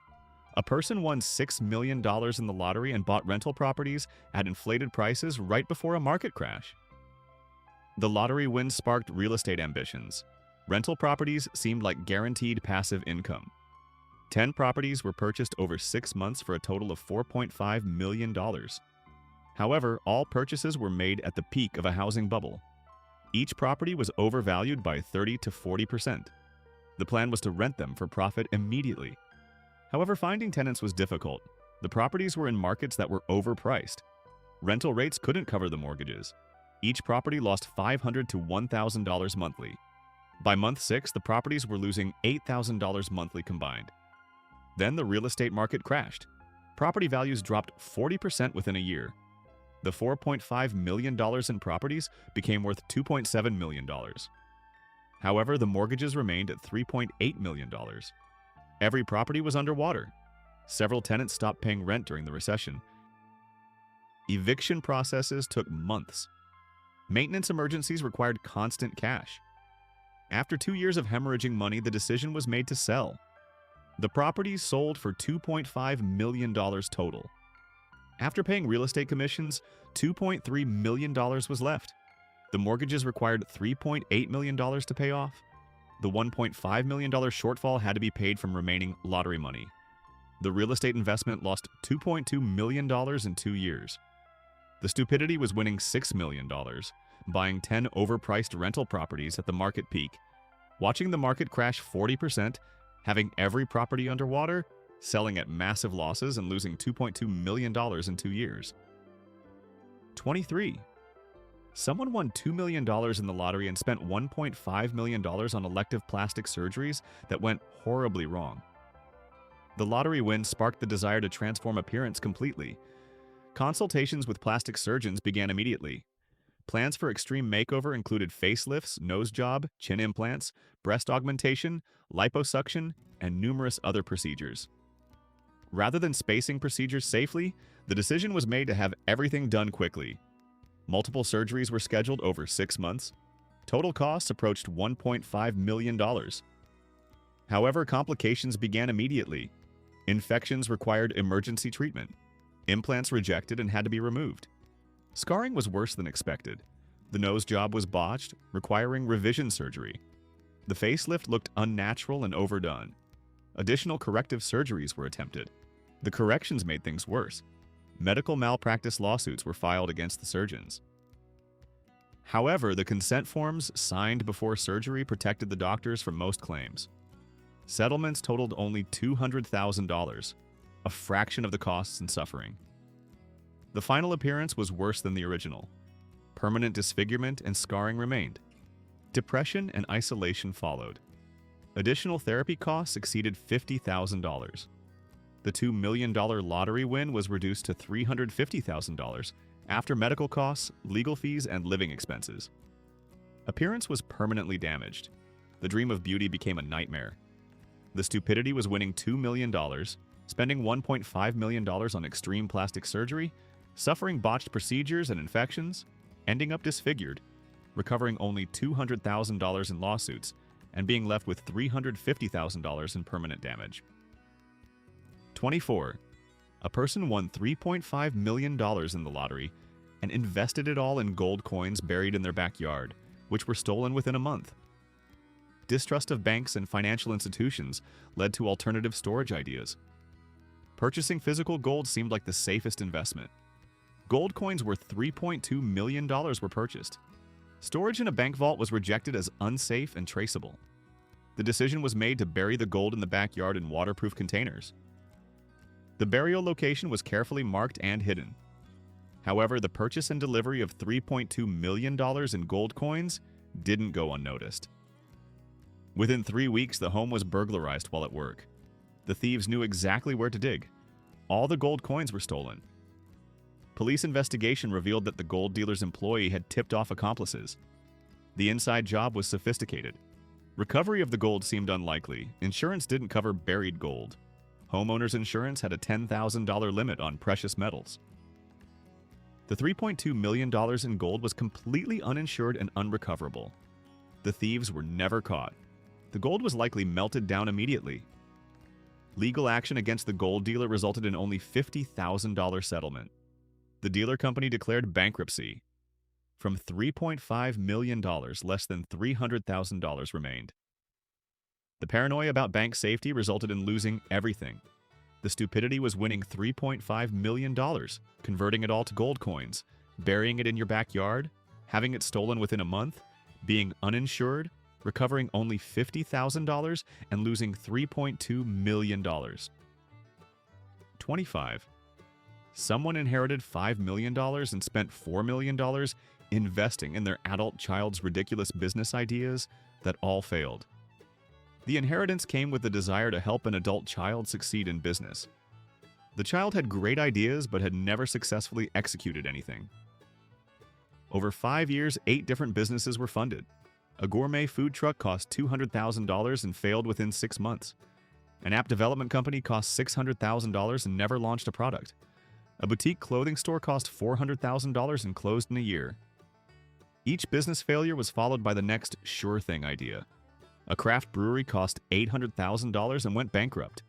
A: A person won $6 million in the lottery and bought rental properties at inflated prices right before a market crash. The lottery win sparked real estate ambitions. Rental properties seemed like guaranteed passive income. 10 properties were purchased over 6 months for a total of $4.5 million. However, all purchases were made at the peak of a housing bubble. Each property was overvalued by 30 to 40%. The plan was to rent them for profit immediately. However, finding tenants was difficult. The properties were in markets that were overpriced. Rental rates couldn't cover the mortgages. Each property lost $500 to $1,000 monthly. By month 6, the properties were losing $8,000 monthly combined. Then the real estate market crashed. Property values dropped 40% within a year. The $4.5 million in properties became worth $2.7 million. However, the mortgages remained at $3.8 million. Every property was underwater. Several tenants stopped paying rent during the recession. Eviction processes took months. Maintenance emergencies required constant cash. After 2 years of hemorrhaging money, the decision was made to sell. The properties sold for $2.5 million total. After paying real estate commissions, $2.3 million was left. The mortgages required $3.8 million to pay off. The $1.5 million shortfall had to be paid from remaining lottery money. The real estate investment lost $2.2 million in 2 years. The Stupidity was winning $6 million, buying 10 overpriced rental properties at the market peak, watching the market crash 40%, having every property underwater, selling at massive losses and losing $2.2 million in 2 years. 23. Someone won $2 million in the lottery and spent $1.5 million on elective plastic surgeries that went horribly wrong. The lottery win sparked the desire to transform appearance completely. Consultations with plastic surgeons began immediately. Plans for extreme makeover included facelifts, nose job, chin implants, breast augmentation, liposuction, and numerous other procedures. Rather than spacing procedures safely, the decision was made to have everything done quickly. Multiple surgeries were scheduled over 6 months. Total costs approached $1.5 million. However, complications began immediately. Infections required emergency treatment. Implants rejected and had to be removed. Scarring was worse than expected. The nose job was botched, requiring revision surgery. The facelift looked unnatural and overdone. Additional corrective surgeries were attempted. The corrections made things worse. Medical malpractice lawsuits were filed against the surgeons. However, the consent forms signed before surgery protected the doctors from most claims. Settlements totaled only $200,000, a fraction of the costs and suffering. The final appearance was worse than the original. Permanent disfigurement and scarring remained. Depression and isolation followed. Additional therapy costs exceeded $50,000. The $2 million lottery win was reduced to $350,000 after medical costs, legal fees, and living expenses. Appearance was permanently damaged. The dream of beauty became a nightmare. The stupidity was winning $2 million, spending $1.5 million on extreme plastic surgery, suffering botched procedures and infections, ending up disfigured, recovering only $200,000 in lawsuits, and being left with $350,000 in permanent damage. 24. A person won $3.5 million in the lottery and invested it all in gold coins buried in their backyard, which were stolen within a month. Distrust of banks and financial institutions led to alternative storage ideas. Purchasing physical gold seemed like the safest investment. Gold coins worth $3.2 million were purchased. Storage in a bank vault was rejected as unsafe and traceable. The decision was made to bury the gold in the backyard in waterproof containers. The burial location was carefully marked and hidden. However, the purchase and delivery of $3.2 million in gold coins didn't go unnoticed. Within 3 weeks, the home was burglarized while at work. The thieves knew exactly where to dig. All the gold coins were stolen. Police investigation revealed that the gold dealer's employee had tipped off accomplices. The inside job was sophisticated. Recovery of the gold seemed unlikely. Insurance didn't cover buried gold. Homeowners insurance had a $10,000 limit on precious metals. The $3.2 million in gold was completely uninsured and unrecoverable. The thieves were never caught. The gold was likely melted down immediately. Legal action against the gold dealer resulted in only $50,000 settlement. The dealer company declared bankruptcy. From $3.5 million, less than $300,000 remained. The paranoia about bank safety resulted in losing everything. The stupidity was winning $3.5 million, converting it all to gold coins, burying it in your backyard, having it stolen within a month, being uninsured, recovering only $50,000, and losing $3.2 million. 25. Someone inherited $5 million and spent $4 million investing in their adult child's ridiculous business ideas that all failed. The inheritance came with the desire to help an adult child succeed in business. The child had great ideas but had never successfully executed anything. Over 5 years, 8 different businesses were funded. A gourmet food truck cost $200,000 and failed within 6 months. An app development company cost $600,000 and never launched a product. A boutique clothing store cost $400,000 and closed in a year. Each business failure was followed by the next sure thing idea. A craft brewery cost $800,000 and went bankrupt.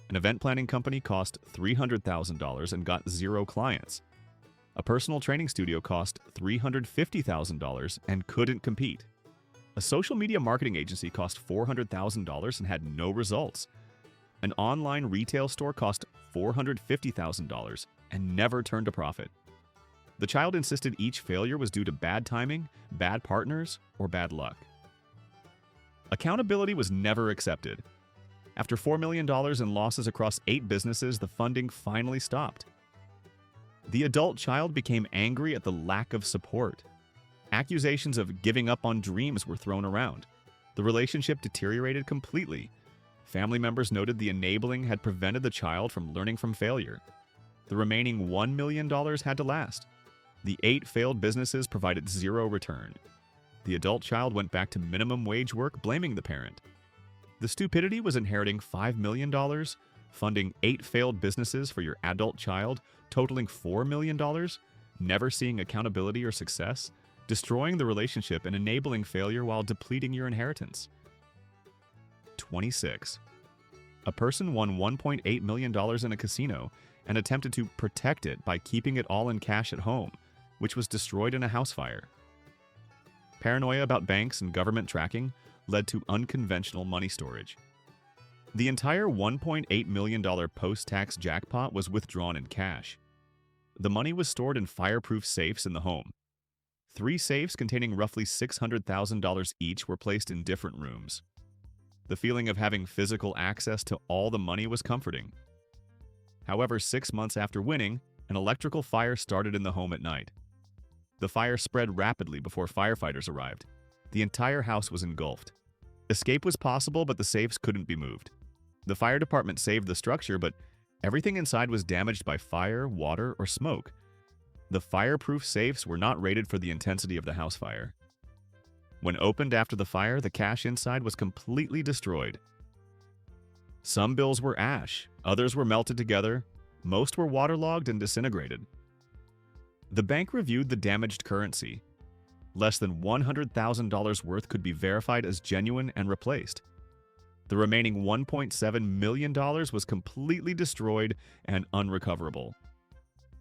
A: An event planning company cost $300,000 and got 0 clients. A personal training studio cost $350,000 and couldn't compete. A social media marketing agency cost $400,000 and had no results. An online retail store cost $450,000 and never turned a profit. The child insisted each failure was due to bad timing, bad partners, or bad luck. Accountability was never accepted. After $4 million in losses across 8 businesses, the funding finally stopped. The adult child became angry at the lack of support. Accusations of giving up on dreams were thrown around. The relationship deteriorated completely. Family members noted the enabling had prevented the child from learning from failure. The remaining $1 million had to last. The 8 failed businesses provided zero return. The adult child went back to minimum wage work, blaming the parent. The stupidity was inheriting $5 million, funding 8 failed businesses for your adult child, totaling $4 million, never seeing accountability or success, destroying the relationship and enabling failure while depleting your inheritance. 26. A person won $1.8 million in a casino and attempted to protect it by keeping it all in cash at home, which was destroyed in a house fire. Paranoia about banks and government tracking led to unconventional money storage. The entire $1.8 million post-tax jackpot was withdrawn in cash. The money was stored in fireproof safes in the home. 3 safes containing roughly $600,000 each were placed in different rooms. The feeling of having physical access to all the money was comforting. However, 6 months after winning, an electrical fire started in the home at night. The fire spread rapidly before firefighters arrived. The entire house was engulfed. Escape was possible, but the safes couldn't be moved. The fire department saved the structure, but everything inside was damaged by fire, water, or smoke. The fireproof safes were not rated for the intensity of the house fire. When opened after the fire, the cash inside was completely destroyed. Some bills were ash, others were melted together, most were waterlogged and disintegrated. The bank reviewed the damaged currency. Less than $100,000 worth could be verified as genuine and replaced. The remaining $1.7 million was completely destroyed and unrecoverable.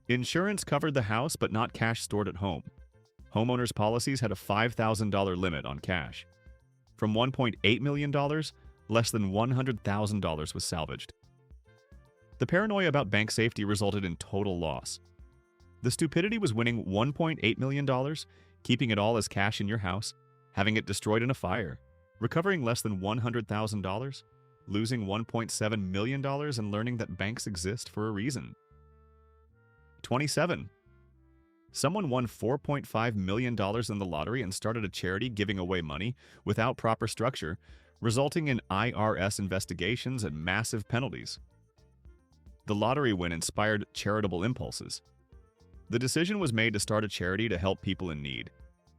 A: Insurance covered the house but not cash stored at home. Homeowners' policies had a $5,000 limit on cash. From $1.8 million, less than $100,000 was salvaged. The paranoia about bank safety resulted in total loss. The stupidity was winning $1.8 million, keeping it all as cash in your house, having it destroyed in a fire, recovering less than $100,000, losing $1.7 million, and learning that banks exist for a reason. 27. Someone won $4.5 million in the lottery and started a charity giving away money without proper structure, resulting in IRS investigations and massive penalties. The lottery win inspired charitable impulses. The decision was made to start a charity to help people in need.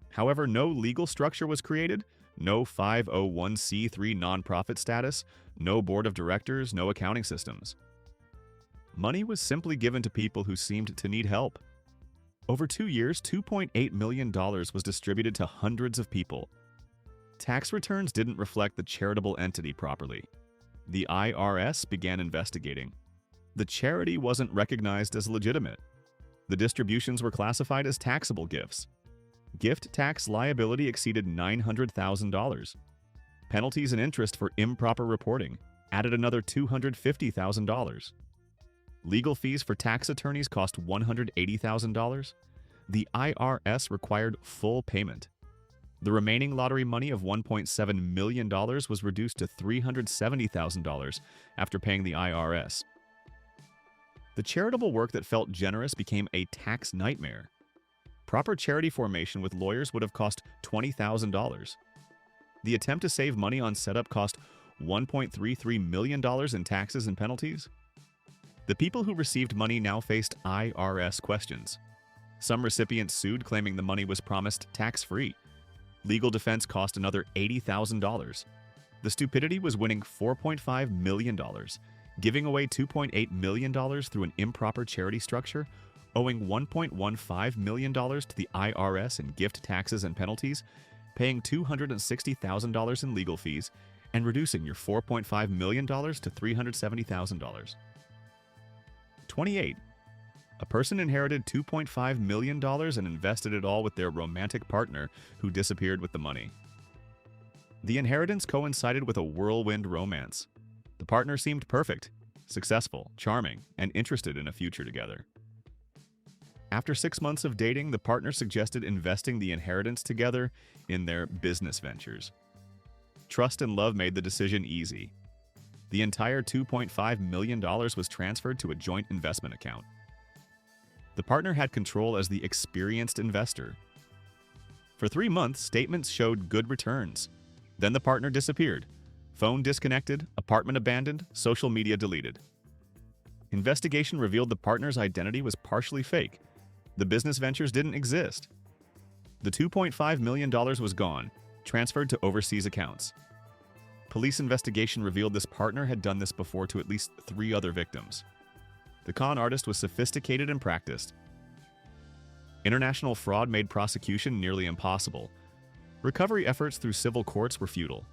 A: However, no legal structure was created, no 501c3 nonprofit status, no board of directors, no accounting systems. Money was simply given to people who seemed to need help. Over 2 years, $2.8 million was distributed to hundreds of people. Tax returns didn't reflect the charitable entity properly. The IRS began investigating. The charity wasn't recognized as legitimate. The distributions were classified as taxable gifts. Gift tax liability exceeded $900,000. Penalties and interest for improper reporting added another $250,000. Legal fees for tax attorneys cost $180,000. The IRS required full payment. The remaining lottery money of $1.7 million was reduced to $370,000 after paying the IRS. The charitable work that felt generous became a tax nightmare. Proper charity formation with lawyers would have cost $20,000. The attempt to save money on setup cost $1.33 million in taxes and penalties. The people who received money now faced IRS questions. Some recipients sued, claiming the money was promised tax-free. Legal defense cost another $80,000. The stupidity was winning $4.5 million, giving away $2.8 million through an improper charity structure, owing $1.15 million to the IRS in gift taxes and penalties, paying $260,000 in legal fees, and reducing your $4.5 million to $370,000. 28. A person inherited $2.5 million and invested it all with their romantic partner, who disappeared with the money. The inheritance coincided with a whirlwind romance. The partner seemed perfect, successful, charming, and interested in a future together. After 6 months of dating, the partner suggested investing the inheritance together in their business ventures. Trust and love made the decision easy. The entire $2.5 million was transferred to a joint investment account. The partner had control as the experienced investor. For 3 months, statements showed good returns. Then the partner disappeared. Phone disconnected, apartment abandoned, social media deleted. Investigation revealed the partner's identity was partially fake. The business ventures didn't exist. The $2.5 million was gone, transferred to overseas accounts. Police investigation revealed this partner had done this before to at least 3 other victims. The con artist was sophisticated and practiced. International fraud made prosecution nearly impossible. Recovery efforts through civil courts were futile.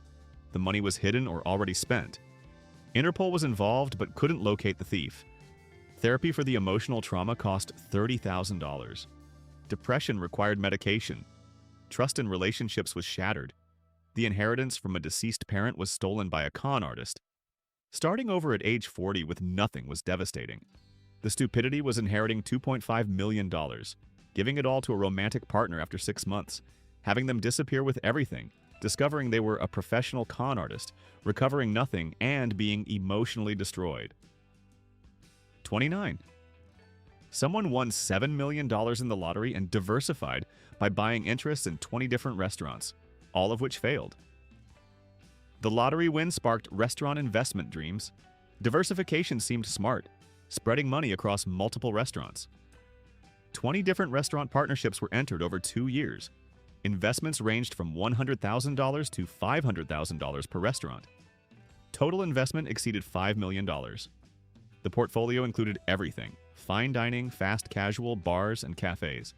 A: The money was hidden or already spent. Interpol was involved but couldn't locate the thief. Therapy for the emotional trauma cost $30,000. Depression required medication. Trust in relationships was shattered. The inheritance from a deceased parent was stolen by a con artist. Starting over at age 40 with nothing was devastating. The stupidity was inheriting $2.5 million, giving it all to a romantic partner after 6 months, having them disappear with everything, discovering they were a professional con artist, recovering nothing, and being emotionally destroyed. 29. Someone won $7 million in the lottery and diversified by buying interests in 20 different restaurants, all of which failed. The lottery win sparked restaurant investment dreams. Diversification seemed smart, spreading money across multiple restaurants. 20 different restaurant partnerships were entered over 2 years. Investments ranged from $100,000 to $500,000 per restaurant. Total investment exceeded $5 million. The portfolio included everything: fine dining, fast casual, bars, and cafes.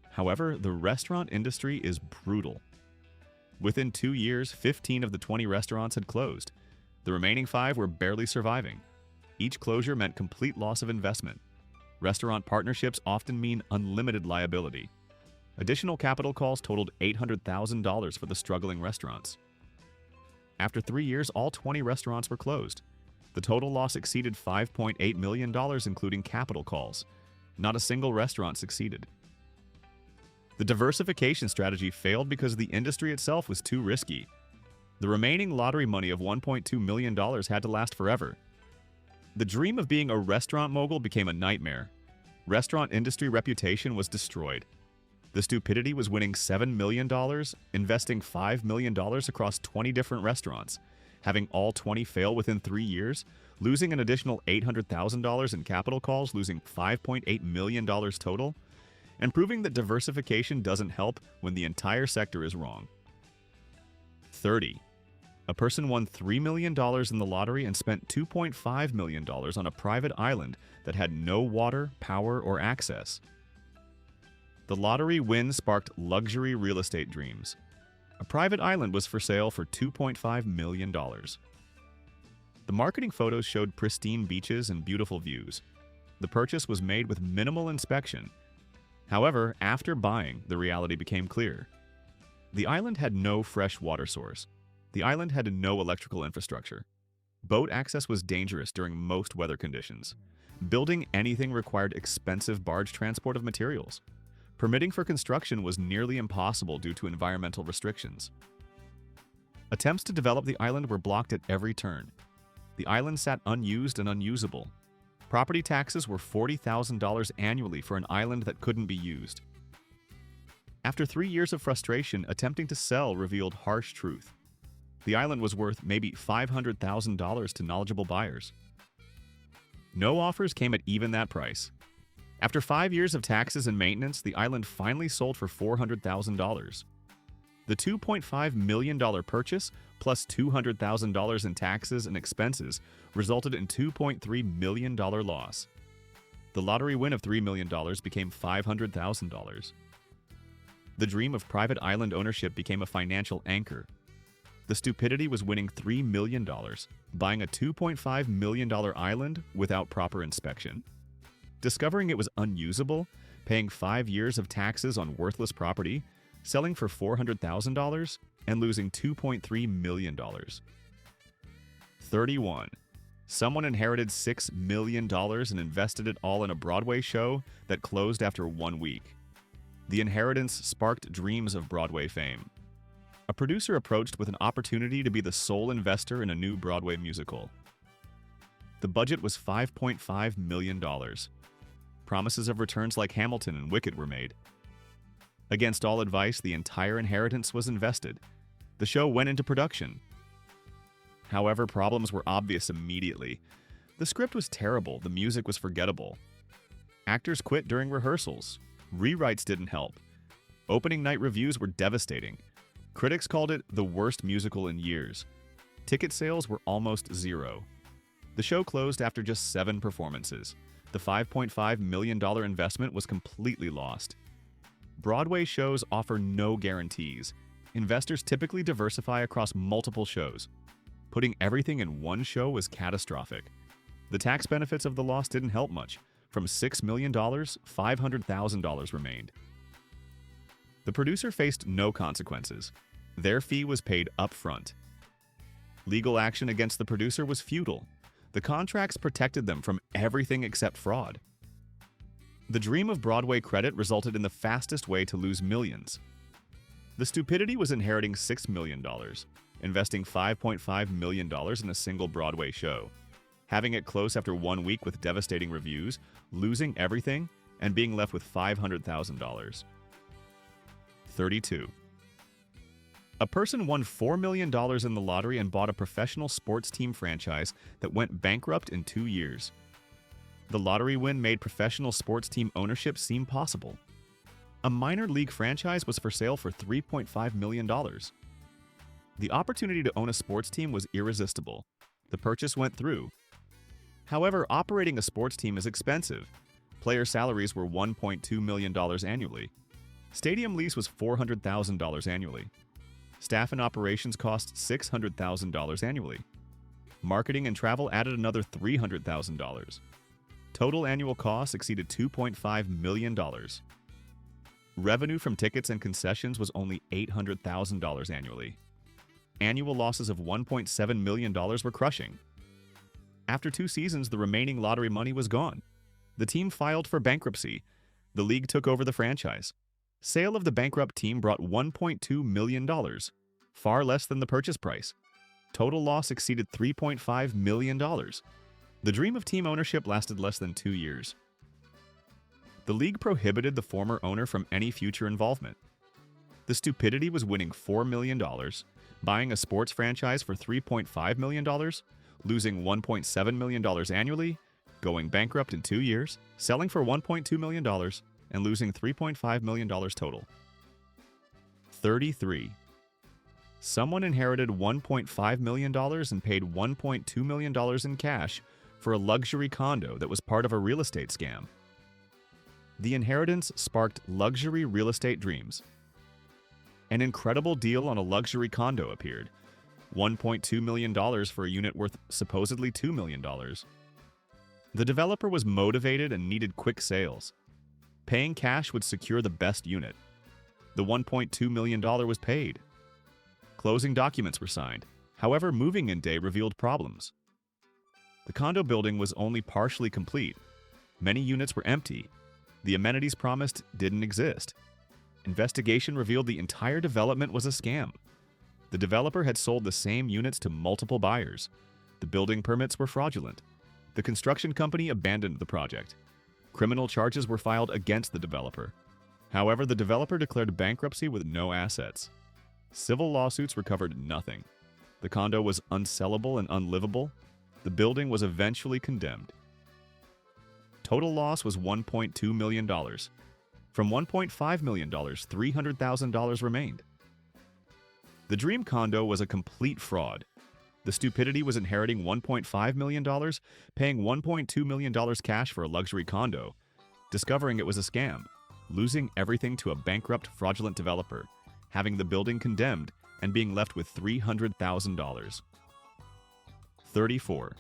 A: However, the restaurant industry is brutal. Within 2 years, 15 of the 20 restaurants had closed. The remaining 5 were barely surviving. Each closure meant complete loss of investment. Restaurant partnerships often mean unlimited liability. Additional capital calls totaled $800,000 for the struggling restaurants. After 3 years, all 20 restaurants were closed. The total loss exceeded $5.8 million, including capital calls. Not a single restaurant succeeded. The diversification strategy failed because the industry itself was too risky. The remaining lottery money of $1.2 million had to last forever. The dream of being a restaurant mogul became a nightmare. Restaurant industry reputation was destroyed. The stupidity was winning $7 million, investing $5 million across 20 different restaurants, having all 20 fail within 3 years, losing an additional $800,000 in capital calls, losing $5.8 million total, and proving that diversification doesn't help when the entire sector is wrong. 30. A person won $3 million in the lottery and spent $2.5 million on a private island that had no water, power, or access. The lottery win sparked luxury real estate dreams. A private island was for sale for $2.5 million. The marketing photos showed pristine beaches and beautiful views. The purchase was made with minimal inspection. However, after buying, the reality became clear. The island had no fresh water source. The island had no electrical infrastructure. Boat access was dangerous during most weather conditions. Building anything required expensive barge transport of materials. Permitting for construction was nearly impossible due to environmental restrictions. Attempts to develop the island were blocked at every turn. The island sat unused and unusable. Property taxes were $40,000 annually for an island that couldn't be used. After 3 years of frustration, attempting to sell revealed harsh truth. The island was worth maybe $500,000 to knowledgeable buyers. No offers came at even that price. After 5 years of taxes and maintenance, the island finally sold for $400,000. The $2.5 million purchase, plus $200,000 in taxes and expenses, resulted in $2.3 million loss. The lottery win of $3 million became $500,000. The dream of private island ownership became a financial anchor. The stupidity was winning $3 million, buying a $2.5 million island without proper inspection. Discovering it was unusable, paying 5 years of taxes on worthless property, selling for $400,000, and losing $2.3 million. 31. Someone inherited $6 million and invested it all in a Broadway show that closed after 1 week. The inheritance sparked dreams of Broadway fame. A producer approached with an opportunity to be the sole investor in a new Broadway musical. The budget was $5.5 million. Promises of returns like Hamilton and Wicked were made. Against all advice, the entire inheritance was invested. The show went into production. However, problems were obvious immediately. The script was terrible, the music was forgettable. Actors quit during rehearsals. Rewrites didn't help. Opening night reviews were devastating. Critics called it the worst musical in years. Ticket sales were almost zero. The show closed after just 7 performances. The $5.5 million investment was completely lost. Broadway shows offer no guarantees. Investors typically diversify across multiple shows. Putting everything in one show was catastrophic. The tax benefits of the loss didn't help much. From $6 million, $500,000 remained. The producer faced no consequences. Their fee was paid up front. Legal action against the producer was futile. The contracts protected them from everything except fraud. The dream of Broadway credit resulted in the fastest way to lose millions. The Stupidity was inheriting $6 million, investing $5.5 million in a single Broadway show, having it close after 1 week with devastating reviews, losing everything, and being left with $500,000. 32. A person won $4 million in the lottery and bought a professional sports team franchise that went bankrupt in 2 years. The lottery win made professional sports team ownership seem possible. A minor league franchise was for sale for $3.5 million. The opportunity to own a sports team was irresistible. The purchase went through. However, operating a sports team is expensive. Player salaries were $1.2 million annually. Stadium lease was $400,000 annually. Staff and operations cost $600,000 annually. Marketing and travel added another $300,000. Total annual costs exceeded $2.5 million. Revenue from tickets and concessions was only $800,000 annually. Annual losses of $1.7 million were crushing. After 2 seasons, the remaining lottery money was gone. The team filed for bankruptcy. The league took over the franchise. Sale of the bankrupt team brought $1.2 million, far less than the purchase price. Total loss exceeded $3.5 million. The dream of team ownership lasted less than 2 years. The league prohibited the former owner from any future involvement. The Stupidity was winning $4 million, buying a sports franchise for $3.5 million, losing $1.7 million annually, going bankrupt in 2 years, selling for $1.2 million, and losing $3.5 million total. 33. Someone inherited $1.5 million and paid $1.2 million in cash for a luxury condo that was part of a real estate scam. The inheritance sparked luxury real estate dreams. An incredible deal on a luxury condo appeared. $1.2 million for a unit worth supposedly $2 million. The developer was motivated and needed quick sales. Paying cash would secure the best unit. The $1.2 million was paid. Closing documents were signed. However, moving-in day revealed problems. The condo building was only partially complete. Many units were empty. The amenities promised didn't exist. Investigation revealed the entire development was a scam. The developer had sold the same units to multiple buyers. The building permits were fraudulent. The construction company abandoned the project. Criminal charges were filed against the developer. However, the developer declared bankruptcy with no assets. Civil lawsuits recovered nothing. The condo was unsellable and unlivable. The building was eventually condemned. Total loss was $1.2 million. From $1.5 million, $300,000 remained. The dream condo was a complete fraud. The Stupidity was inheriting $1.5 million, paying $1.2 million cash for a luxury condo, discovering it was a scam, losing everything to a bankrupt, fraudulent developer, having the building condemned, and being left with $300,000. 34.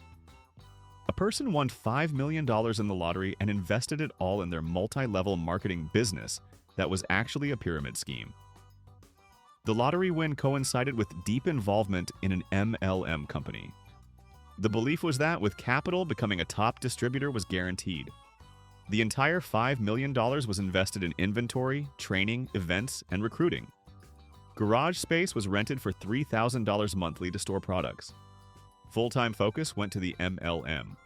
A: A person won $5 million in the lottery and invested it all in their multi-level marketing business that was actually a pyramid scheme. The lottery win coincided with deep involvement in an MLM company. The belief was that with capital, becoming a top distributor was guaranteed. The entire $5 million was invested in inventory, training, events, and recruiting. Garage space was rented for $3,000 monthly to store products. Full-time focus went to the MLM.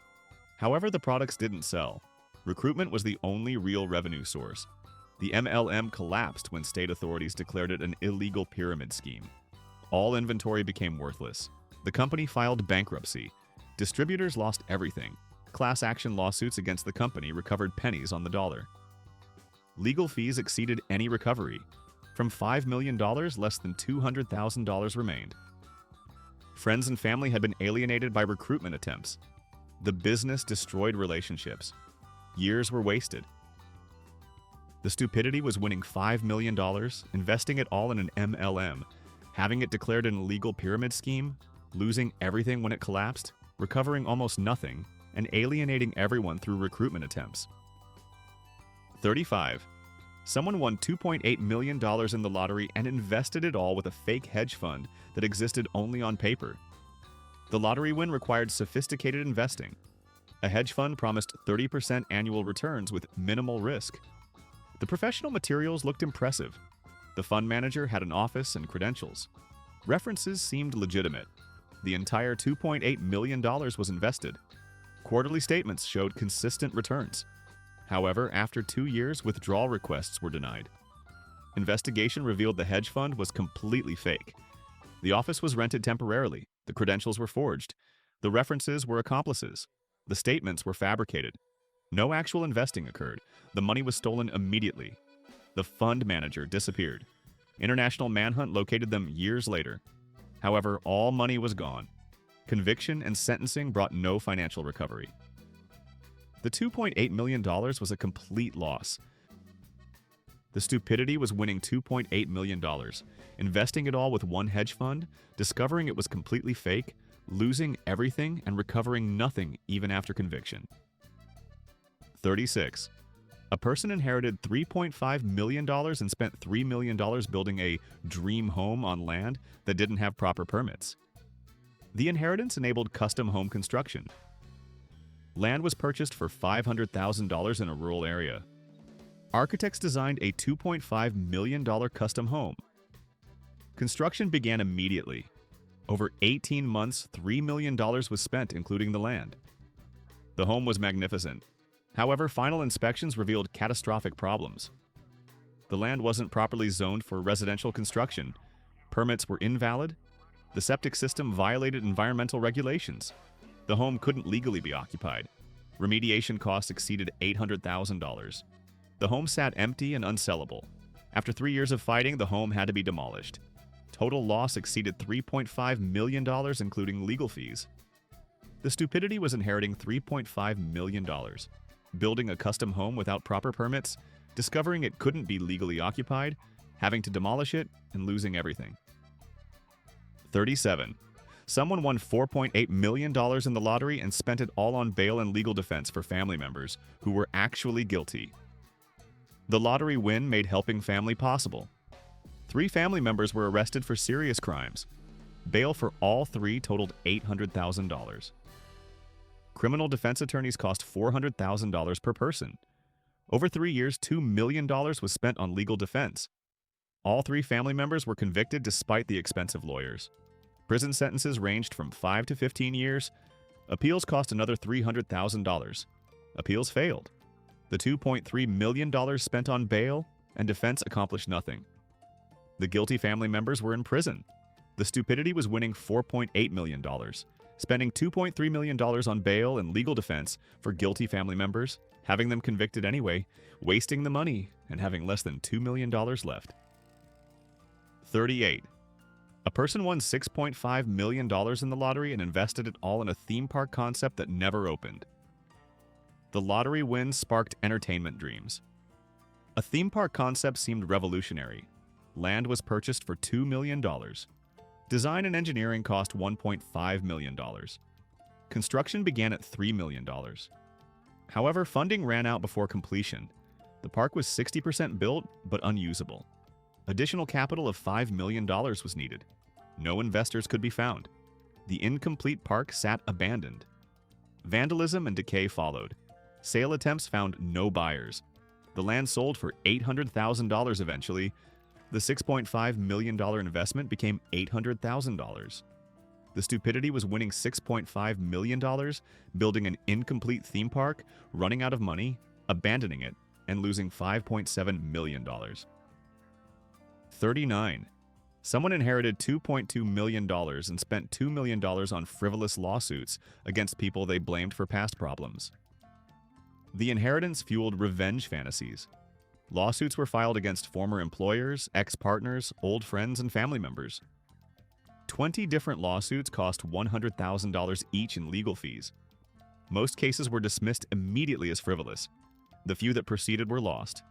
A: However, the products didn't sell. Recruitment was the only real revenue source. The MLM collapsed when state authorities declared it an illegal pyramid scheme. All inventory became worthless. The company filed bankruptcy. Distributors lost everything. Class action lawsuits against the company recovered pennies on the dollar. Legal fees exceeded any recovery. From $5 million, less than $200,000 remained. Friends and family had been alienated by recruitment attempts. The business destroyed relationships. Years were wasted. The stupidity was winning $5 million, investing it all in an MLM, having it declared an illegal pyramid scheme, losing everything when it collapsed, recovering almost nothing, and alienating everyone through recruitment attempts. 35. Someone won $2.8 million in the lottery and invested it all with a fake hedge fund that existed only on paper. The lottery win required sophisticated investing. A hedge fund promised 30% annual returns with minimal risk. The professional materials looked impressive. The fund manager had an office and credentials. References seemed legitimate. The entire $2.8 million was invested. Quarterly statements showed consistent returns. However, after 2 years, withdrawal requests were denied. Investigation revealed the hedge fund was completely fake. The office was rented temporarily. The credentials were forged. The references were accomplices. The statements were fabricated. No actual investing occurred. The money was stolen immediately. The fund manager disappeared. International manhunt located them years later. However, all money was gone. Conviction and sentencing brought no financial recovery. The $2.8 million was a complete loss. The stupidity was winning $2.8 million, investing it all with one hedge fund, discovering it was completely fake, losing everything, and recovering nothing even after conviction. 36. A person inherited $3.5 million and spent $3 million building a dream home on land that didn't have proper permits. The inheritance enabled custom home construction. Land was purchased for $500,000 in a rural area. Architects designed a $2.5 million custom home. Construction began immediately. Over 18 months, $3 million was spent, including the land. The home was magnificent. However, final inspections revealed catastrophic problems. The land wasn't properly zoned for residential construction. Permits were invalid. The septic system violated environmental regulations. The home couldn't legally be occupied. Remediation costs exceeded $800,000. The home sat empty and unsellable. After 3 years of fighting, the home had to be demolished. Total loss exceeded $3.5 million, including legal fees. The stupidity was inheriting $3.5 million, building a custom home without proper permits, discovering it couldn't be legally occupied, having to demolish it, and losing everything. 37. Someone won $4.8 million in the lottery and spent it all on bail and legal defense for family members who were actually guilty. The lottery win made helping family possible. 3 family members were arrested for serious crimes. Bail for all 3 totaled $800,000. Criminal defense attorneys cost $400,000 per person. Over 3 years, $2 million was spent on legal defense. All 3 family members were convicted despite the expensive lawyers. Prison sentences ranged from 5 to 15 years. Appeals cost another $300,000. Appeals failed. The $2.3 million spent on bail and defense accomplished nothing. The guilty family members were in prison. The stupidity was winning $4.8 million, spending $2.3 million on bail and legal defense for guilty family members, having them convicted anyway, wasting the money, and having less than $2 million left. 38. A person won $6.5 million in the lottery and invested it all in a theme park concept that never opened. The lottery win sparked entertainment dreams. A theme park concept seemed revolutionary. Land was purchased for $2 million. Design and engineering cost $1.5 million. Construction began at $3 million. However, funding ran out before completion. The park was 60% built, but unusable. Additional capital of $5 million was needed. No investors could be found. The incomplete park sat abandoned. Vandalism and decay followed. Sale attempts found no buyers. The land sold for $800,000 eventually. The $6.5 million investment became $800,000. The stupidity was winning $6.5 million, building an incomplete theme park, running out of money, abandoning it, and losing $5.7 million. 39. Someone inherited $2.2 million and spent $2 million on frivolous lawsuits against people they blamed for past problems. The inheritance fueled revenge fantasies. Lawsuits were filed against former employers, ex-partners, old friends, and family members. 20 different lawsuits cost $100,000 each in legal fees. Most cases were dismissed immediately as frivolous. The few that proceeded were lost.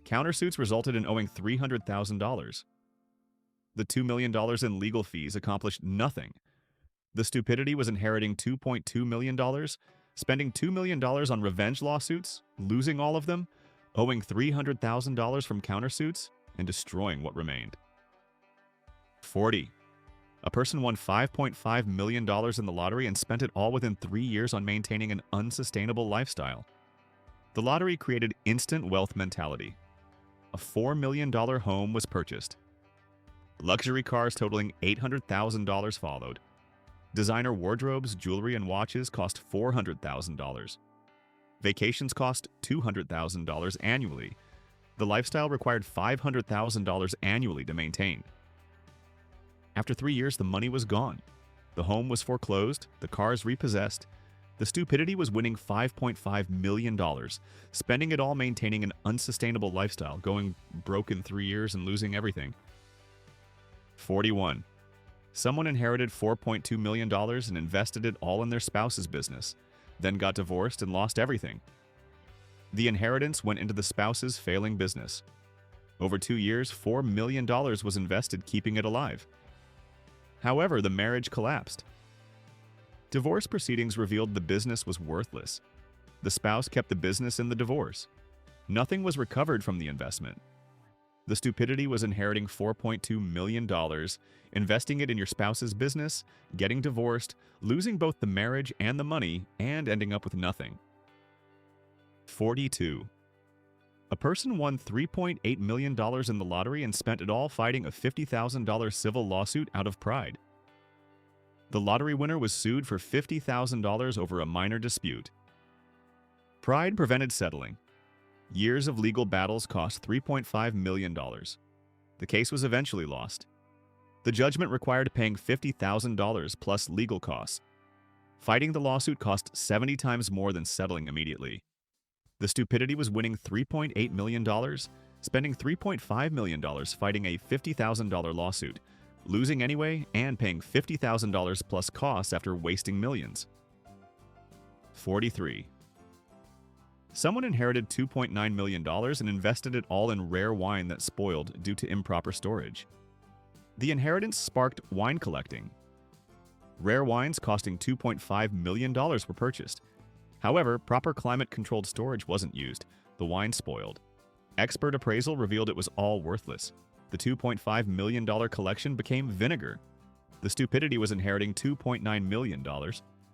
A: Countersuits resulted in owing $300,000. The $2 million in legal fees accomplished nothing. The stupidity was inheriting $2.2 million, spending $2 million on revenge lawsuits, losing all of them, owing $300,000 from countersuits, and destroying what remained. 40. A person won $5.5 million in the lottery and spent it all within 3 years on maintaining an unsustainable lifestyle. The lottery created instant wealth mentality. A $4 million home was purchased. Luxury cars totaling $800,000 followed. Designer wardrobes, jewelry, and watches cost $400,000. Vacations cost $200,000 annually. The lifestyle required $500,000 annually to maintain. After 3 years, the money was gone. The home was foreclosed, the cars repossessed. The stupidity was winning $5.5 million, spending it all maintaining an unsustainable lifestyle, going broke in 3 years and losing everything. 41. Someone inherited $4.2 million and invested it all in their spouse's business, then got divorced and lost everything. The inheritance went into the spouse's failing business. Over 2 years, $4 million was invested keeping it alive. However, the marriage collapsed. Divorce proceedings revealed the business was worthless. The spouse kept the business in the divorce. Nothing was recovered from the investment. The stupidity was inheriting $4.2 million, investing it in your spouse's business, getting divorced, losing both the marriage and the money, and ending up with nothing. 42. A person won $3.8 million in the lottery and spent it all fighting a $50,000 civil lawsuit out of pride. The lottery winner was sued for $50,000 over a minor dispute. Pride prevented settling. Years of legal battles cost $3.5 million. The case was eventually lost. The judgment required paying $50,000 plus legal costs. Fighting the lawsuit cost 70 times more than settling immediately. The stupidity was winning $3.8 million, spending $3.5 million fighting a $50,000 lawsuit, losing anyway, and paying $50,000 plus costs after wasting millions. 43. Someone inherited $2.9 million and invested it all in rare wine that spoiled due to improper storage. The inheritance sparked wine collecting. Rare wines costing $2.5 million were purchased. However, proper climate-controlled storage wasn't used. The wine spoiled. Expert appraisal revealed it was all worthless. The $2.5 million collection became vinegar. The stupidity was inheriting $2.9 million,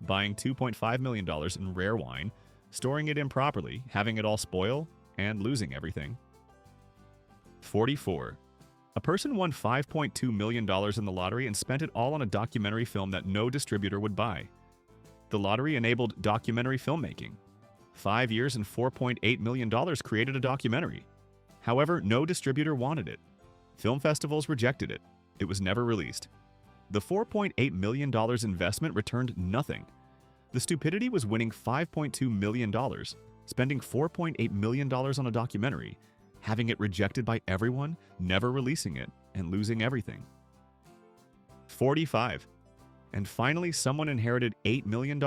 A: buying $2.5 million in rare wine, storing it improperly, having it all spoil, and losing everything. 44. A person won $5.2 million in the lottery and spent it all on a documentary film that no distributor would buy. The lottery enabled documentary filmmaking. 5 years and $4.8 million created a documentary. However, no distributor wanted it. Film festivals rejected it. It was never released. The $4.8 million investment returned nothing. The stupidity was winning $5.2 million, spending $4.8 million on a documentary, having it rejected by everyone, never releasing it, and losing everything. 45. And finally, someone inherited $8 million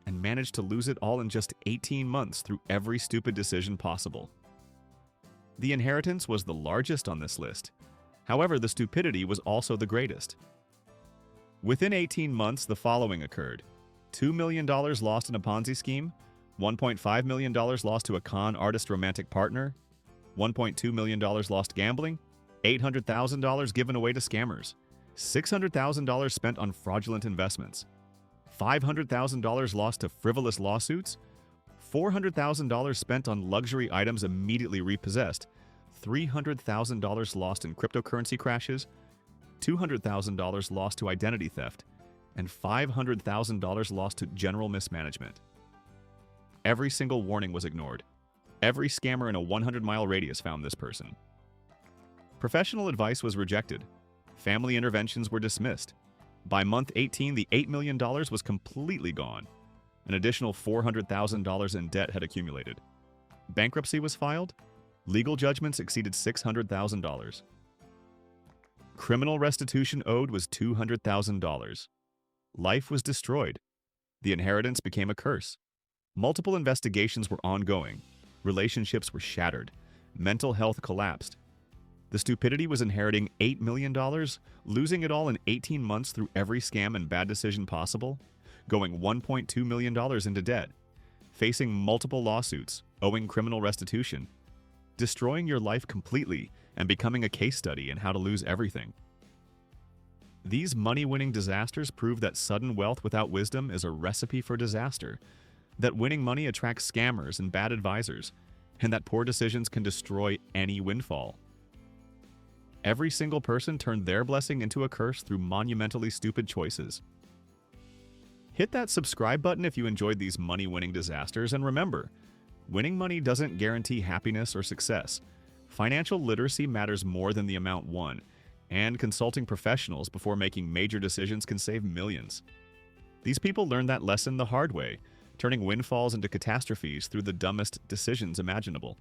A: and managed to lose it all in just 18 months through every stupid decision possible. The inheritance was the largest on this list. However, the stupidity was also the greatest. Within 18 months, the following occurred. $2 million lost in a Ponzi scheme, $1.5 million lost to a con artist romantic partner, $1.2 million lost gambling, $800,000 given away to scammers, $600,000 spent on fraudulent investments, $500,000 lost to frivolous lawsuits, $400,000 spent on luxury items immediately repossessed, $300,000 lost in cryptocurrency crashes, $200,000 lost to identity theft, and $500,000 lost to general mismanagement. Every single warning was ignored. Every scammer in a 100-mile radius found this person. Professional advice was rejected. Family interventions were dismissed. By month 18, the $8 million was completely gone. An additional $400,000 in debt had accumulated. Bankruptcy was filed. Legal judgments exceeded $600,000. Criminal restitution owed was $200,000. Life was destroyed. The inheritance became a curse. Multiple investigations were ongoing. Relationships were shattered. Mental health collapsed. The stupidity was inheriting $8 million, losing it all in 18 months through every scam and bad decision possible, going $1.2 million into debt, facing multiple lawsuits, owing criminal restitution, destroying your life completely and becoming a case study in how to lose everything. These money-winning disasters prove that sudden wealth without wisdom is a recipe for disaster, that winning money attracts scammers and bad advisors, and that poor decisions can destroy any windfall. Every single person turned their blessing into a curse through monumentally stupid choices. Hit that subscribe button if you enjoyed these money-winning disasters, and remember, winning money doesn't guarantee happiness or success. Financial literacy matters more than the amount won, and consulting professionals before making major decisions can save millions. These people learned that lesson the hard way, turning windfalls into catastrophes through the dumbest decisions imaginable.